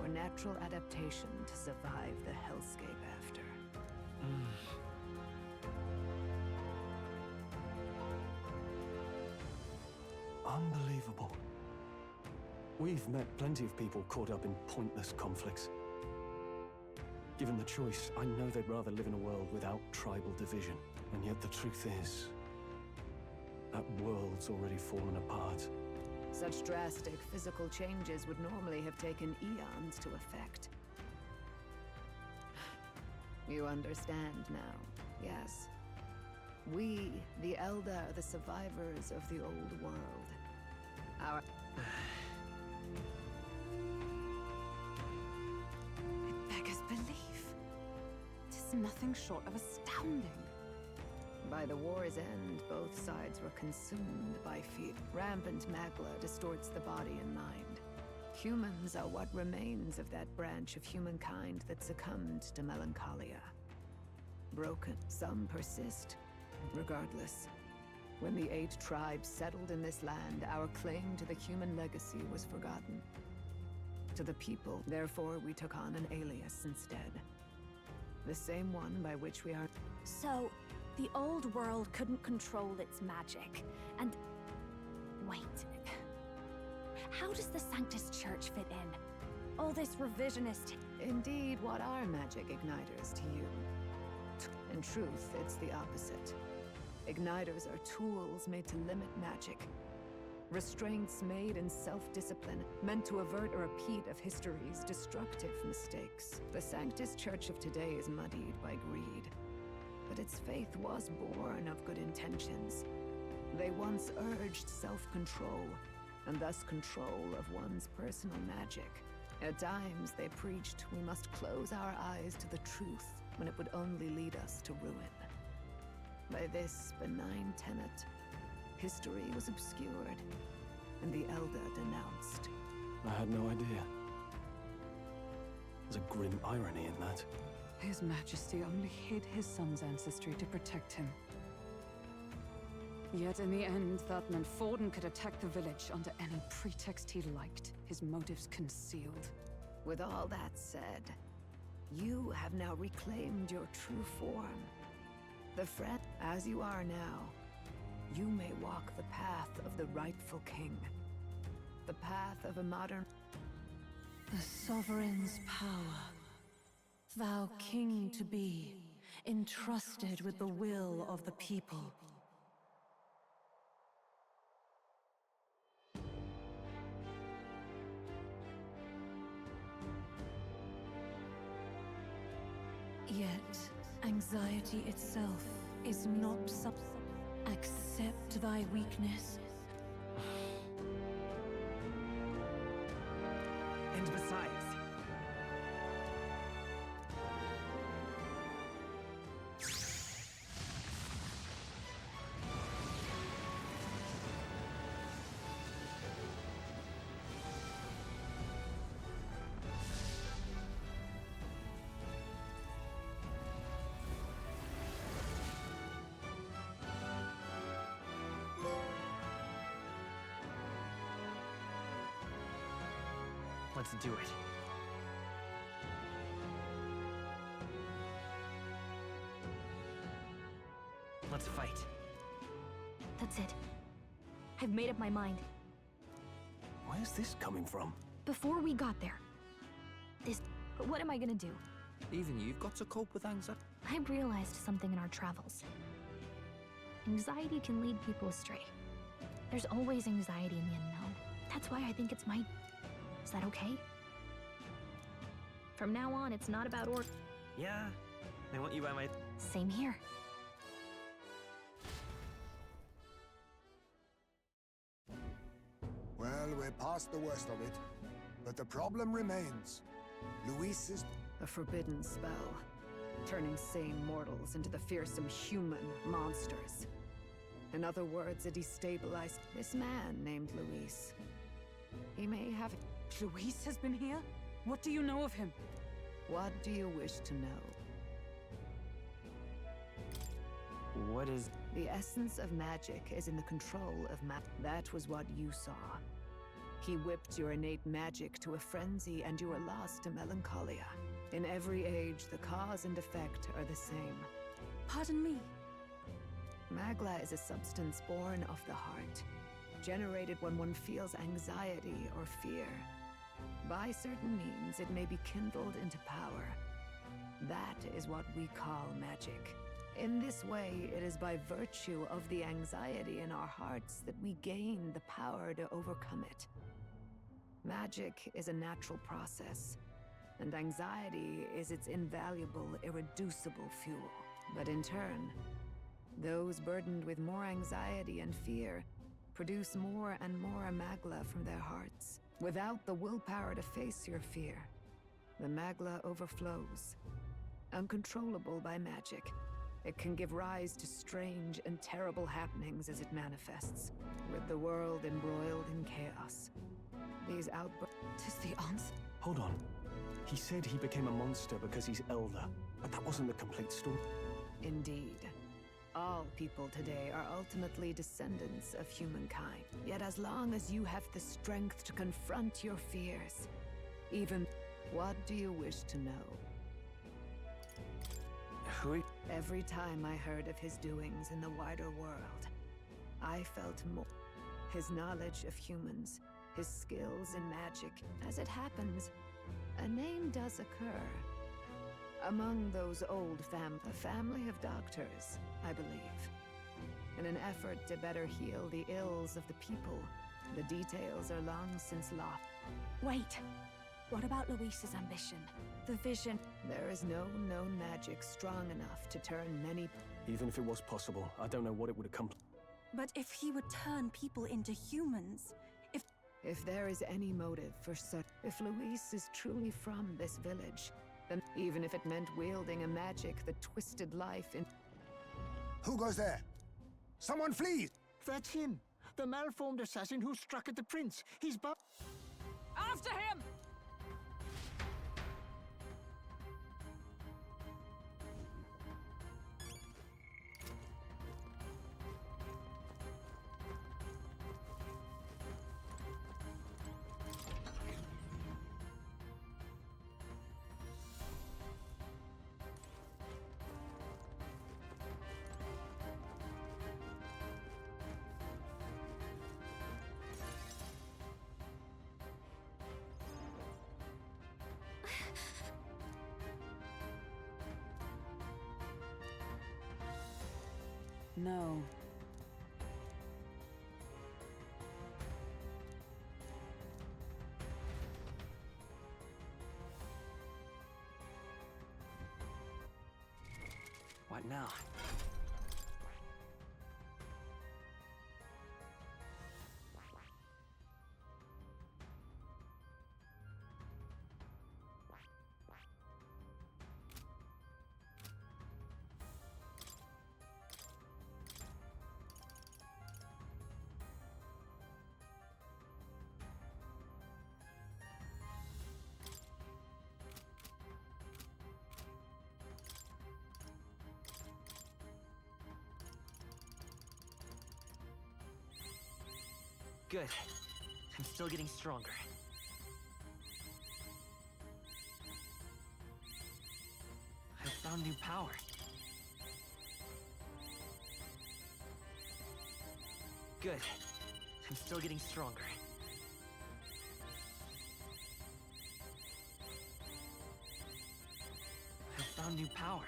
or natural adaptation to survive the hellscape after. Unbelievable. We've met plenty of people caught up in pointless conflicts. Given the choice, I know they'd rather live in a world without tribal division. And yet the truth is, that world's already fallen apart. Such drastic physical changes would normally have taken eons to effect. You understand now, yes. We, the Elder, are the survivors of the old world. Our... It beggars belief. It is nothing short of astounding. By the war's end, both sides were consumed by fear. Rampant magla distorts the body and mind. Humans are what remains of that branch of humankind that succumbed to melancholia. Broken, some persist. Regardless, when the 8 tribes settled in this land, our claim to the human legacy was forgotten. To the people, therefore, we took on an alias instead. The same one by which we are... So, the old world couldn't control its magic, and... Wait. How does the Sanctus Church fit in? All this revisionist... Indeed, what are magic igniters to you? In truth, it's the opposite. Igniters are tools made to limit magic. Restraints made in self-discipline, meant to avert a repeat of history's destructive mistakes. The Sanctus Church of today is muddied by greed. But its faith was born of good intentions. They once urged self-control, and thus control of one's personal magic. At times, they preached we must close our eyes to the truth when it would only lead us to ruin. By this benign tenet, history was obscured, and the Elder denounced. I had no idea. There's a grim irony in that. His Majesty only hid his son's ancestry to protect him. Yet in the end, that meant Forden could attack the village under any pretext he liked, his motives concealed. With all that said, you have now reclaimed your true form. The friend, as you are now, you may walk the path of the rightful king. The path of a modern... The sovereign's power. Thou king to be, entrusted with the will of the people. Yet, anxiety itself is not accept thy weakness. And besides... Let's do it. Let's fight. That's it. I've made up my mind. Where is this coming from? Before we got there. What am I gonna do? Even you've got to cope with anxiety. I realized something in our travels. Anxiety can lead people astray. There's always anxiety in the unknown. That's why I think it's my... Is that okay? From now on, it's not about Yeah, I want you by my... Same here. Well, we're past the worst of it. But the problem remains. Luis is... A forbidden spell, turning sane mortals into the fearsome human monsters. In other words, a destabilized... This man named Luis. He may have... Luis has been here? What do you know of him? What do you wish to know? What is... The essence of magic is in the control of That was what you saw. He whipped your innate magic to a frenzy, and you were lost to melancholia. In every age, the cause and effect are the same. Pardon me? Magla is a substance born of the heart, generated when one feels anxiety or fear. By certain means, it may be kindled into power. That is what we call magic. In this way, it is by virtue of the anxiety in our hearts that we gain the power to overcome it. Magic is a natural process, and anxiety is its invaluable, irreducible fuel. But in turn, those burdened with more anxiety and fear produce more and more magla from their hearts. Without the willpower to face your fear, the magla overflows, uncontrollable by magic, It can give rise to strange and terrible happenings as it manifests, with the world embroiled in chaos. These outbursts... Tis the answer. Hold on. He said he became a monster because he's elder, but that wasn't the complete story. Indeed. All people today are ultimately descendants of humankind. Yet as long as you have the strength to confront your fears, even... What do you wish to know? Who? Every time I heard of his doings in the wider world, I felt more. His knowledge of humans, his skills in magic. As it happens, a name does occur. Among those old a family of doctors, I believe. In an effort to better heal the ills of the people, the details are long since lost. Wait! What about Luis's ambition? The vision? There is no known magic strong enough to turn many... Even if it was possible, I don't know what it would accomplish. But if he would turn people into humans, If there is any motive for such... If Luis is truly from this village, then even if it meant wielding a magic that twisted life in... Who goes there? Someone flee! That's him! The malformed assassin who struck at the prince. He's After him! No. What now? Good. I'm still getting stronger. I found new power. Good. I'm still getting stronger. I found new power.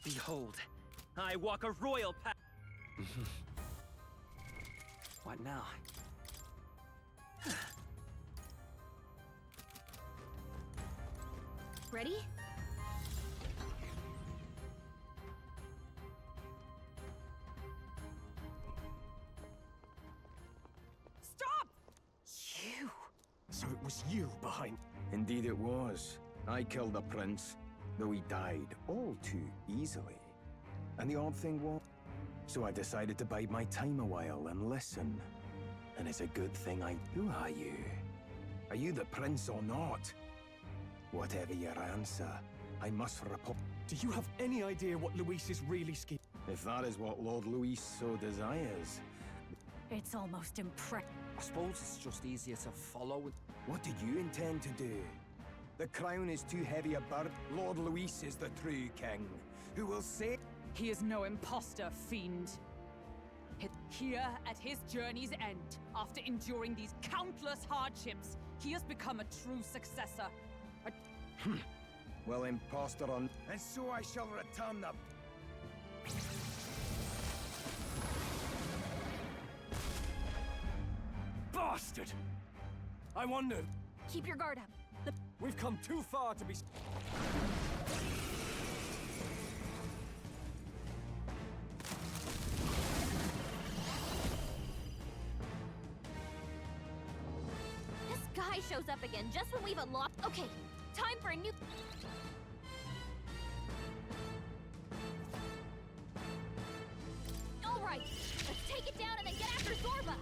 Behold, I walk a royal path. What now? Ready? Stop! You! So it was you behind... Indeed it was. I killed the prince, though he died all too easily. And the odd thing was... So I decided to bide my time a while and listen. And it's a good thing I... Who are you? Are you the prince or not? Whatever your answer, I must report... Do you have any idea what Luis is really scheming? If that is what Lord Luis so desires... It's almost impressive. I suppose it's just easier to follow. What did you intend to do? The crown is too heavy a burden. Lord Luis is the true king, who will say... He is no imposter, fiend. Here, at his journey's end, after enduring these countless hardships, he has become a true successor. Well, imposter on... And so I shall return the... bastard! I wondered. Keep your guard up. We've come too far to be... This guy shows up again just when we've unlocked... Okay, time for a new... Alright, let's take it down and then get after Zorba!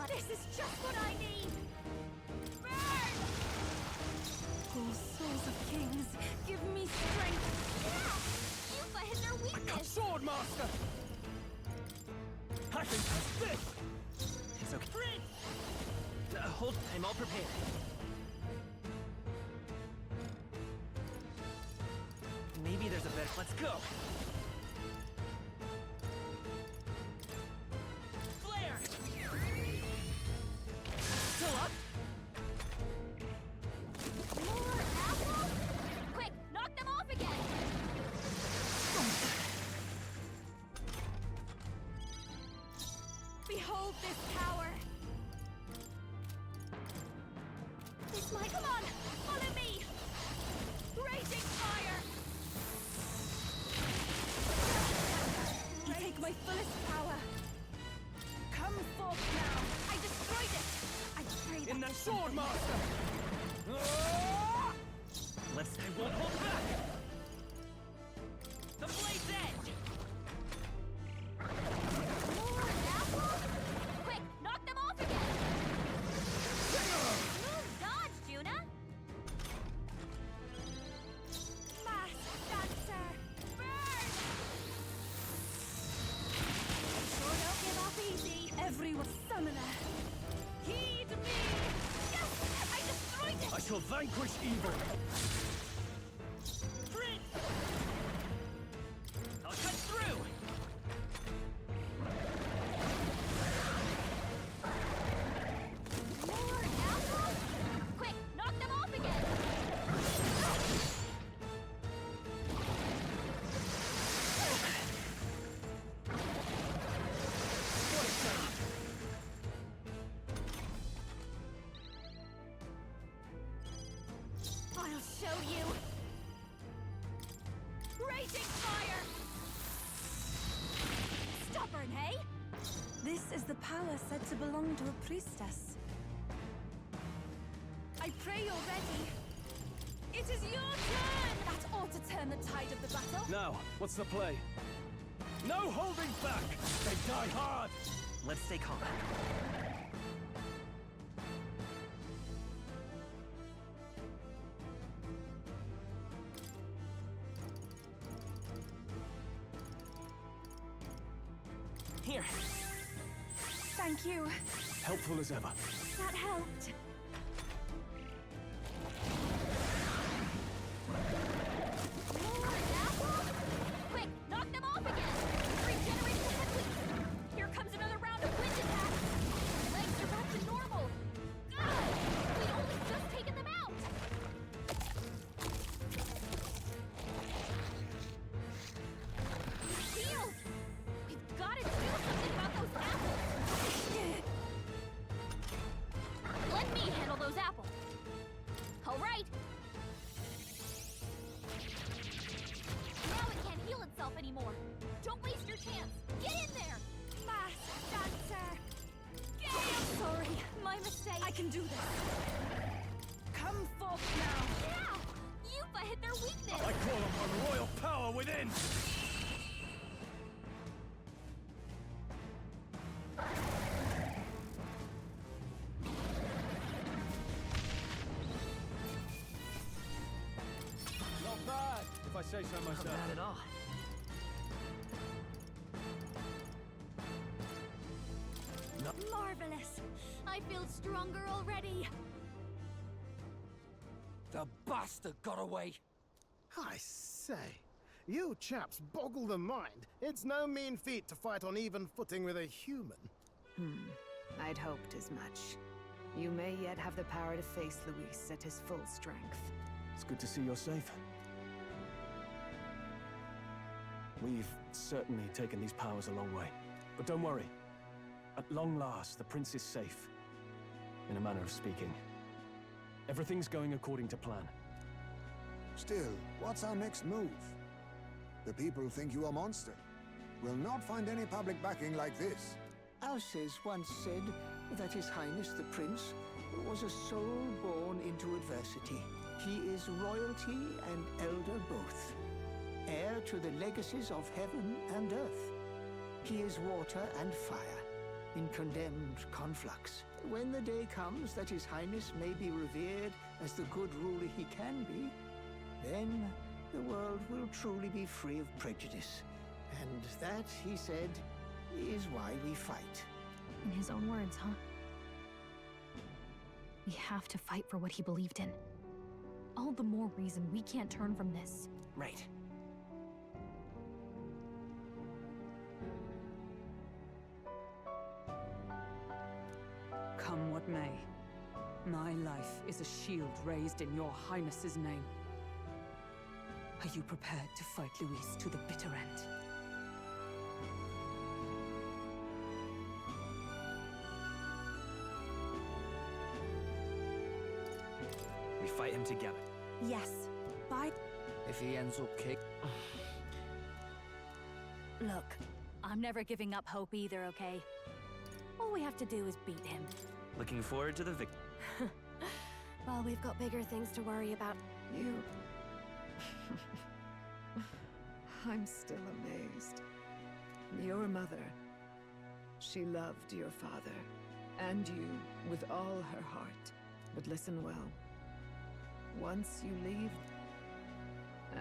This is just what I need! Burn! Oh, souls of kings, give me strength! Yeah! Yuffie hit their weakness! Sword Master! I can touch this! It's okay. Hold, I'm all prepared. Maybe there's a better... Let's go! Flare! Still up? More apples? Quick, knock them off again! Behold this power! This might... Come on! Follow me! Raging fire! You take my fullest power. Come forth now. I destroyed it! I pray that In the this Sword something- Master! I won't hold back! The Blade's Edge! More apples? Quick, knock them off again! Smooth dodge, Juna! Mass Dancer! Burn! Sure don't give up easy. Everyone, summoner. Heed me! Yes! I destroyed it! I shall vanquish evil! I'll cut through! More apples? Quick, knock them off again! I'll show you! Raging fire! Stubborn, hey? This is the power said to belong to a priestess. I pray you're ready. It is your turn! That ought to turn the tide of the battle. Now, what's the play? No holding back! They die hard! Let's stay calm. Here. Thank you. Helpful as ever. That helped. More apples? Quick, knock them off again! Regenerate the headwinds! Here comes another round of wind attack! Legs are back to normal! God! We'd only just taken them out! Shield! We've got to do something about those apples! Let me handle those apples! Alright! Now it can't heal itself anymore! Don't waste your chance! Get in there! Mass Dancer! I'm sorry, my mistake! I can do this. Come forth now. Yeah! Yuffie hit their weakness! I call upon royal power within! Not bad, if I say so myself. Not bad at all. Marvelous! I feel stronger already! The bastard got away! I say, you chaps boggle the mind. It's no mean feat to fight on even footing with a human. I'd hoped as much. You may yet have the power to face Luis at his full strength. It's good to see you're safe. We've certainly taken these powers a long way. But don't worry. At long last, the prince is safe. In a manner of speaking. Everything's going according to plan. Still, what's our next move? The people think you a monster. We'll not find any public backing like this. Alces once said that His Highness the Prince was a soul born into adversity. He is royalty and elder both, heir to the legacies of heaven and earth. He is water and fire, in condemned conflux. When the day comes that His Highness may be revered as the good ruler he can be, then the world will truly be free of prejudice. And that, he said, is why we fight. In his own words, huh? We have to fight for what he believed in. All the more reason we can't turn from this. Right. Come what may, my life is a shield raised in your Highness's name. Are you prepared to fight Luis to the bitter end? We fight him together. Yes. Bye. If he ends up kicked... Look, I'm never giving up hope either, okay? All we have to do is beat him. Looking forward to the victory. Well, we've got bigger things to worry about. You... I'm still amazed. Your mother, she loved your father, and you with all her heart. But listen well. Once you leave...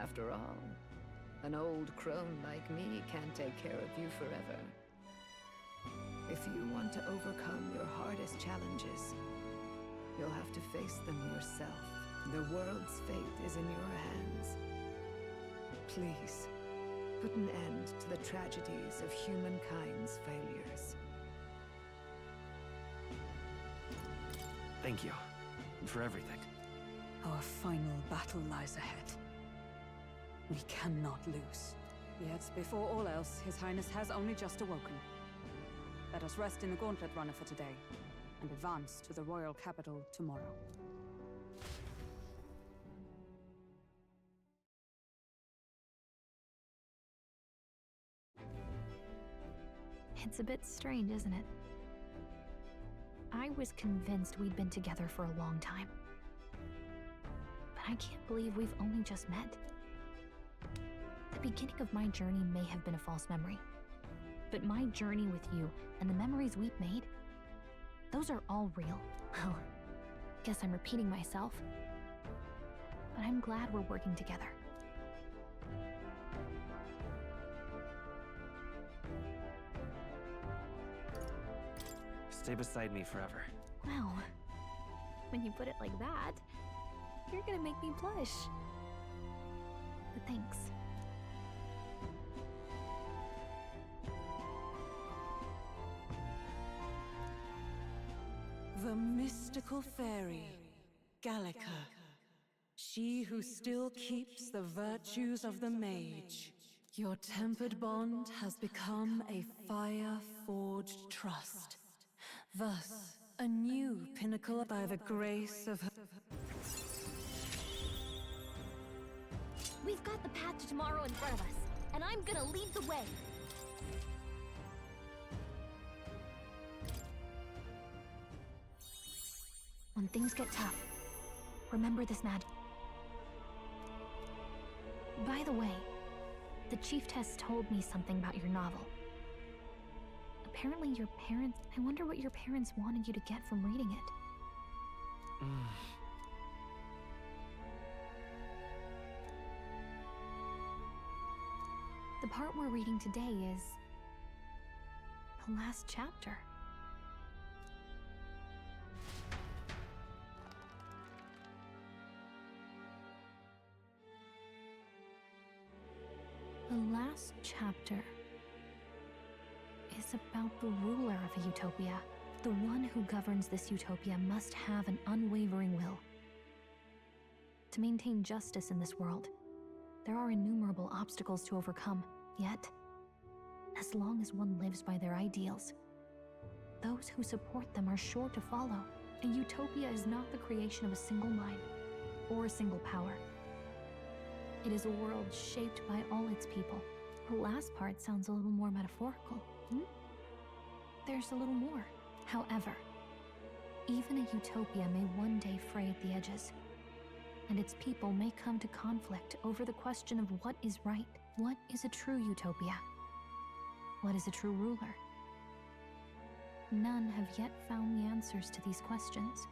After all, an old crone like me can't take care of you forever. If you want to overcome your hardest challenges, you'll have to face them yourself. The world's fate is in your hands. Please, put an end to the tragedies of humankind's failures. Thank you. For everything. Our final battle lies ahead. We cannot lose. Yet, before all else, His Highness has only just awoken. Let us rest in the Gauntlet Runner for today, and advance to the royal capital tomorrow. It's a bit strange, isn't it? I was convinced we'd been together for a long time. But I can't believe we've only just met. The beginning of my journey may have been a false memory. But my journey with you and the memories we've made, those are all real. Oh, guess I'm repeating myself. But I'm glad we're working together. Stay beside me forever. Well, when you put it like that, you're gonna make me blush. But thanks. The mystical fairy, Gallica. She who still keeps the virtues of the mage. Your tempered bond has become a fire-forged trust. Thus, a new pinnacle by the grace of her... We've got the path to tomorrow in front of us, and I'm gonna lead the way. When things get tough, remember this, Nad. By the way, the Chieftess told me something about your novel. Apparently your parents... I wonder what your parents wanted you to get from reading it. The part we're reading today is... the last chapter. The last chapter is about the ruler of a utopia. The one who governs this utopia must have an unwavering will. To maintain justice in this world, there are innumerable obstacles to overcome. Yet, as long as one lives by their ideals, those who support them are sure to follow. A utopia is not the creation of a single mind or a single power. It is a world shaped by all its people. The last part sounds a little more metaphorical. There's a little more. However, even a utopia may one day fray at the edges, and its people may come to conflict over the question of what is right. What is a true utopia? What is a true ruler? None have yet found the answers to these questions.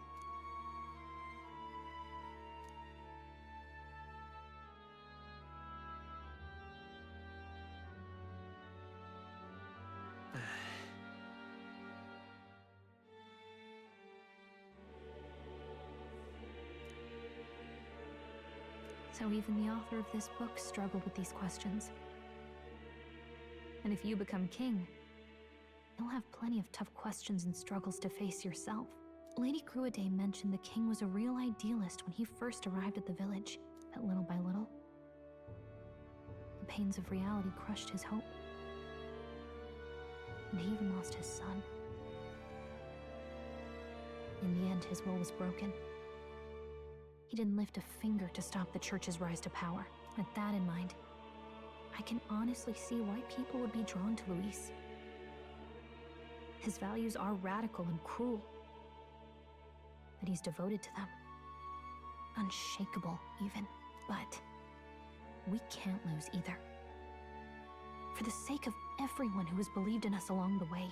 So even the author of this book struggled with these questions. And if you become king, you'll have plenty of tough questions and struggles to face yourself. Lady Gruaday mentioned the king was a real idealist when he first arrived at the village, but little by little, the pains of reality crushed his hope. And he even lost his son. In the end, his will was broken. He didn't lift a finger to stop the church's rise to power. With that in mind, I can honestly see why people would be drawn to Luis. His values are radical and cruel, but he's devoted to them. Unshakable, even. But we can't lose either. For the sake of everyone who has believed in us along the way.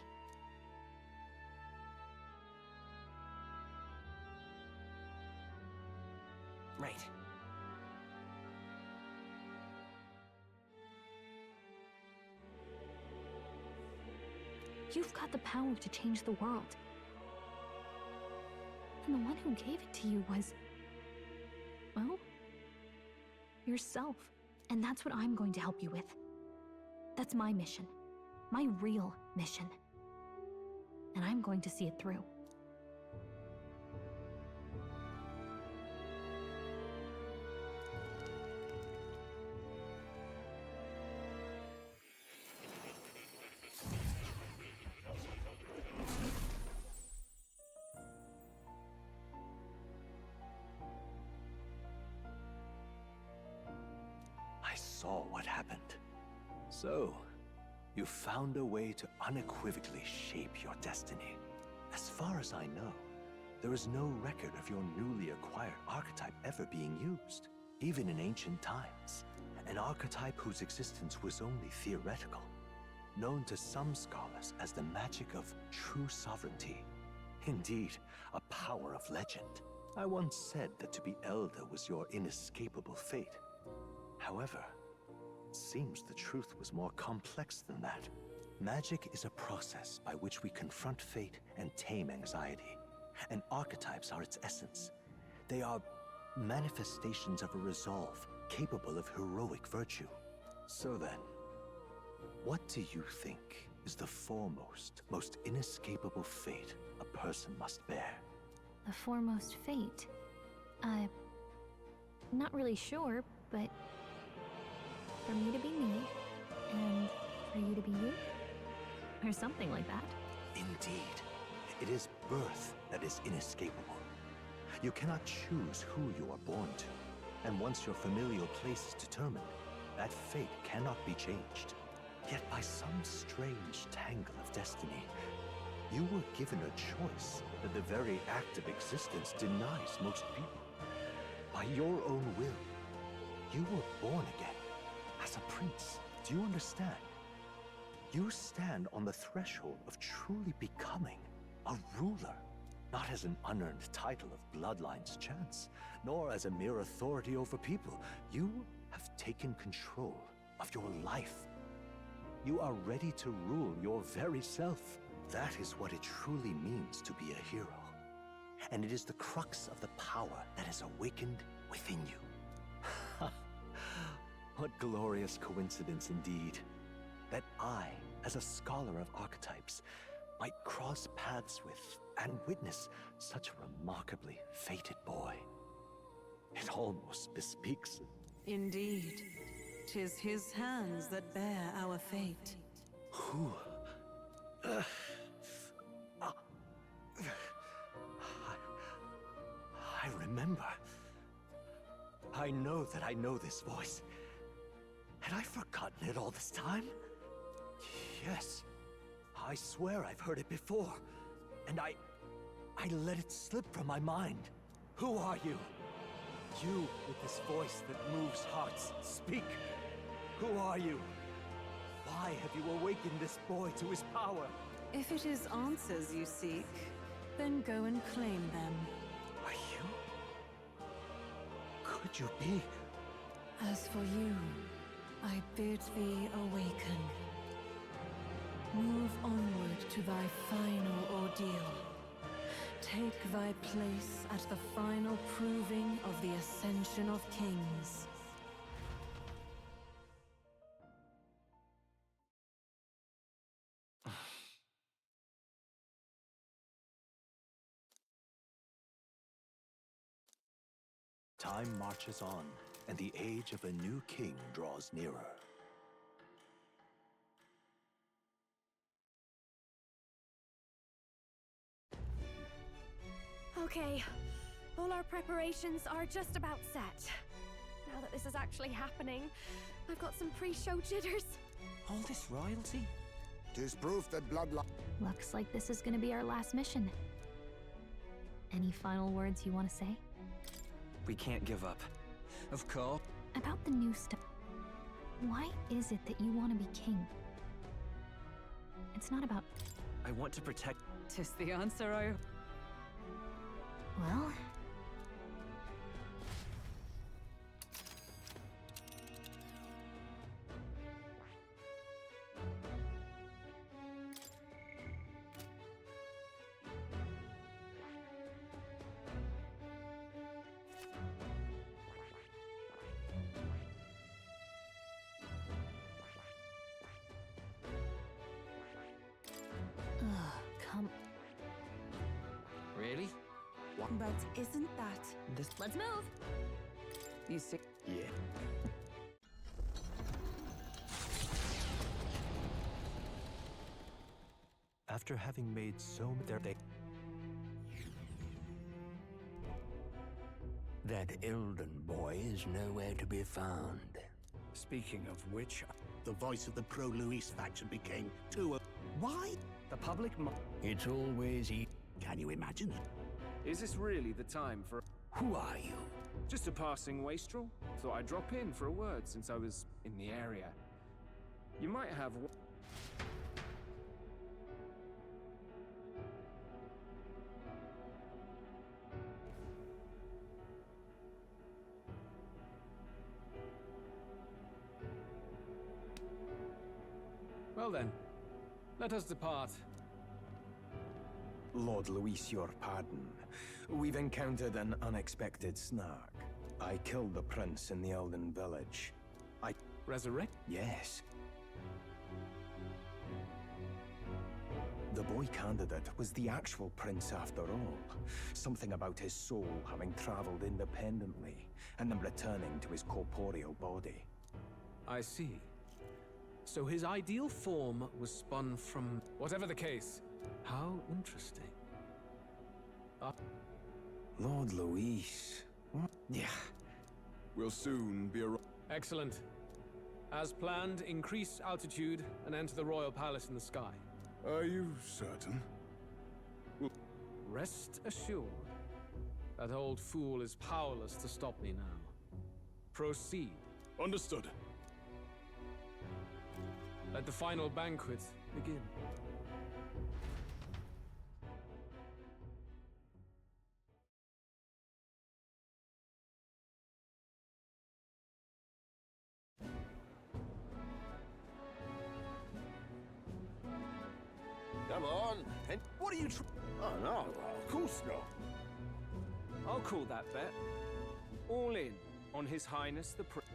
Right. You've got the power to change the world. And the one who gave it to you was, well, yourself. And that's what I'm going to help you with. That's my mission. My real mission. And I'm going to see it through. I saw what happened. So, you found a way to unequivocally shape your destiny. As far as I know, there is no record of your newly acquired archetype ever being used, even in ancient times. An archetype whose existence was only theoretical, known to some scholars as the magic of true sovereignty. Indeed, a power of legend. I once said that to be elder was your inescapable fate. However, it seems the truth was more complex than that. Magic is a process by which we confront fate and tame anxiety, and archetypes are its essence. They are manifestations of a resolve capable of heroic virtue. So then, what do you think is the foremost, most inescapable fate a person must bear? The foremost fate? Not really sure, but for me to be me, and for you to be you? Or something like that. Indeed. It is birth that is inescapable. You cannot choose who you are born to, and once your familial place is determined, that fate cannot be changed. Yet by some strange tangle of destiny, you were given a choice that the very act of existence denies most people. By your own will, you were born again, as a prince. Do you understand? You stand on the threshold of truly becoming a ruler, not as an unearned title of bloodline's chance, nor as a mere authority over people. You have taken control of your life. You are ready to rule your very self. That is what it truly means to be a hero. And it is the crux of the power that is awakened within you. What glorious coincidence indeed, that I, as a scholar of archetypes, might cross paths with and witness such a remarkably fated boy. It almost bespeaks. Indeed, 'tis his hands that bear our fate. Who? I remember. I know that I know this voice. Had I forgotten it all this time? Yes. I swear I've heard it before. And I let it slip from my mind. Who are you? You with this voice that moves hearts. Speak. Who are you? Why have you awakened this boy to his power? If it is answers you seek, then go and claim them. Are you? Could you be? As for you, I bid thee awaken. Move onward to thy final ordeal. Take thy place at the final proving of the Ascension of Kings. Time marches on, and the age of a new king draws nearer. Okay, all our preparations are just about set. Now that this is actually happening, I've got some pre-show jitters. All this royalty? 'Tis proof that bloodline... Looks like this is gonna be our last mission. Any final words you want to say? We can't give up. Of course. About the new stuff. Why is it that you want to be king? It's not about... I want to protect... 'Tis the answer I... Well... Come... Really? But isn't that... Let's move! You see... Yeah. After having made so many... That Elden boy is nowhere to be found. Speaking of which, the voice of the pro-Luis faction became too... Why? The public... It's always he... Can you imagine it? Is this really the time for... Who are you? Just a passing wastrel? Thought I'd drop in for a word since I was in the area. You might have... Well then, let us depart. Lord Luis, your pardon. We've encountered an unexpected snag. I killed the prince in the Elden village. Resurrect? Yes. The boy candidate was the actual prince after all. Something about his soul having traveled independently, and then returning to his corporeal body. I see. So his ideal form was spun from... Whatever the case, how interesting. Lord Luis... What? Yeah. We'll soon be arriving. Excellent. As planned, increase altitude and enter the royal palace in the sky. Are you certain? Rest assured, that old fool is powerless to stop me now. Proceed. Understood. Let the final banquet begin. Come on. And what are you Oh, no. Of course not. I'll call that bet. All in on His Highness the Prince.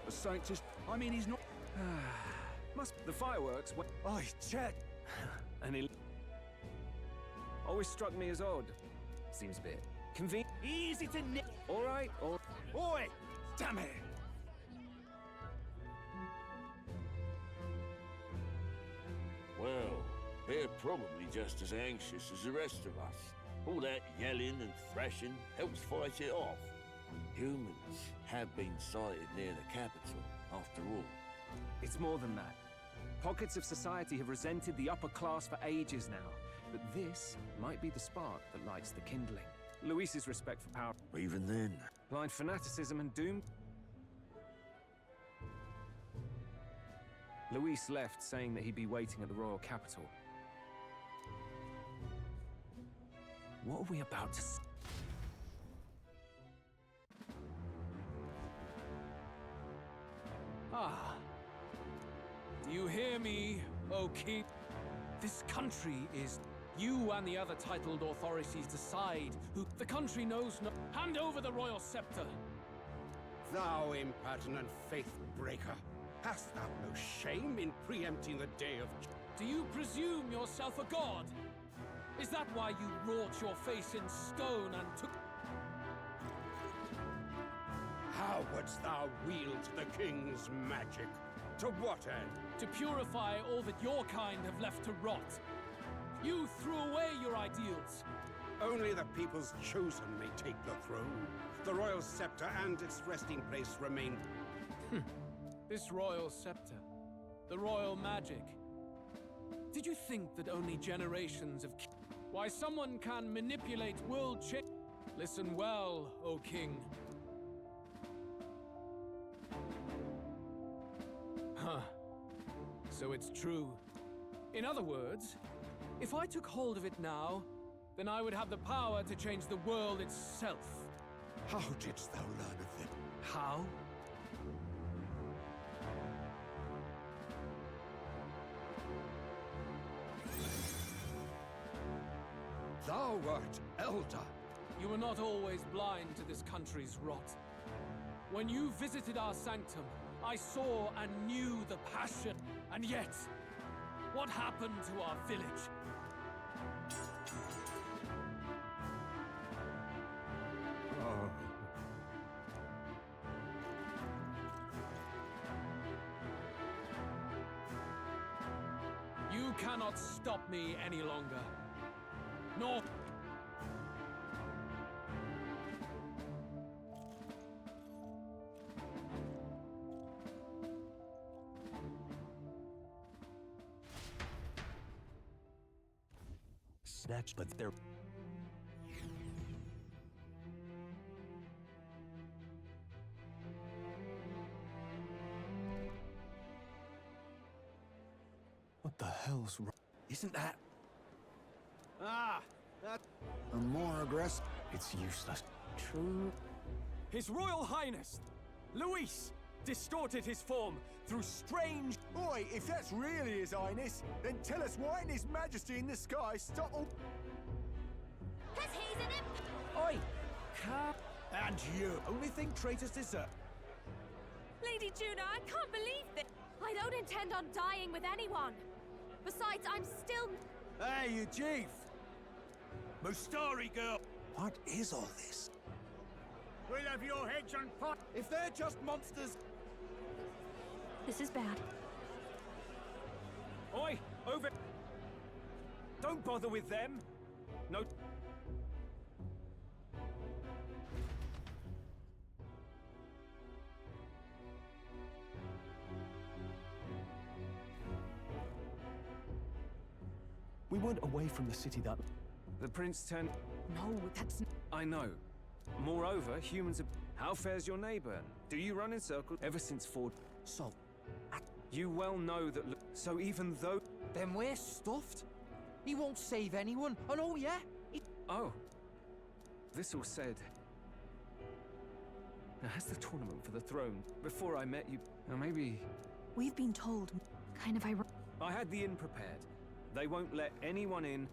The Sanctus... I mean, he's not... The fireworks were... Oi, Chet! And it always struck me as odd. Seems a bit convenient. Easy to nip. All right, or... Oi! Damn it! Well, they're probably just as anxious as the rest of us. All that yelling and thrashing helps fight it off. Humans have been sighted near the capital, after all. It's more than that. Pockets of society have resented the upper class for ages now. But this might be the spark that lights the kindling. Luis's respect for power. Even then... Blind fanaticism and doom. Luis left saying that he'd be waiting at the royal capital. What are we about to see? Ah. Do you hear me, O King? This country is... You and the other titled authorities decide who... The country knows no... Hand over the royal scepter! Thou impertinent faith breaker! Hast thou no shame in preempting the day of... Do you presume yourself a god? Is that why you wrought your face in stone and took... How wouldst thou wield the king's magic? To what end? To purify all that your kind have left to rot. You threw away your ideals. Only the people's chosen may take the throne. The royal scepter and its resting place remain... This royal scepter, the royal magic. Did you think that only generations of... Why someone can manipulate world change? Listen well, O king. Huh. So it's true. In other words, if I took hold of it now, then I would have the power to change the world itself. How didst thou learn of them? How? Thou wert elder. You were not always blind to this country's rot. When you visited our sanctum, I saw and knew the passion. And yet, what happened to our village? Oh. You cannot stop me any longer. Nor... Snatched, but they're... What the hell's wrong? Isn't that... Ah, that... And more aggressive. It's useless. True. His Royal Highness, Luis, distorted his form through strange... Oi, if that's really His Highness, then tell us why in His Majesty in the sky stop all... Cause he's an imp... Oi! Come... And you, only thing traitors deserve. Lady Juna, I can't believe this. I don't intend on dying with anyone. Besides, I'm still... Hey, you chief! Mustari girl! What is all this? We'll have your heads on pot. If they're just monsters... This is bad. Oi, over... Don't bother with them. No... We went away from the city that... The prince turned... No, that's... I know. Moreover, humans are... How fares your neighbor? Do you run in circles ever since Ford... So... You well know that... So even though... Then we're stuffed. He won't save anyone. And oh yeah, Oh. This all said... Now, has the tournament for the throne, before I met you... Now maybe... We've been told. Kind of ironic. I had the inn prepared. They won't let anyone in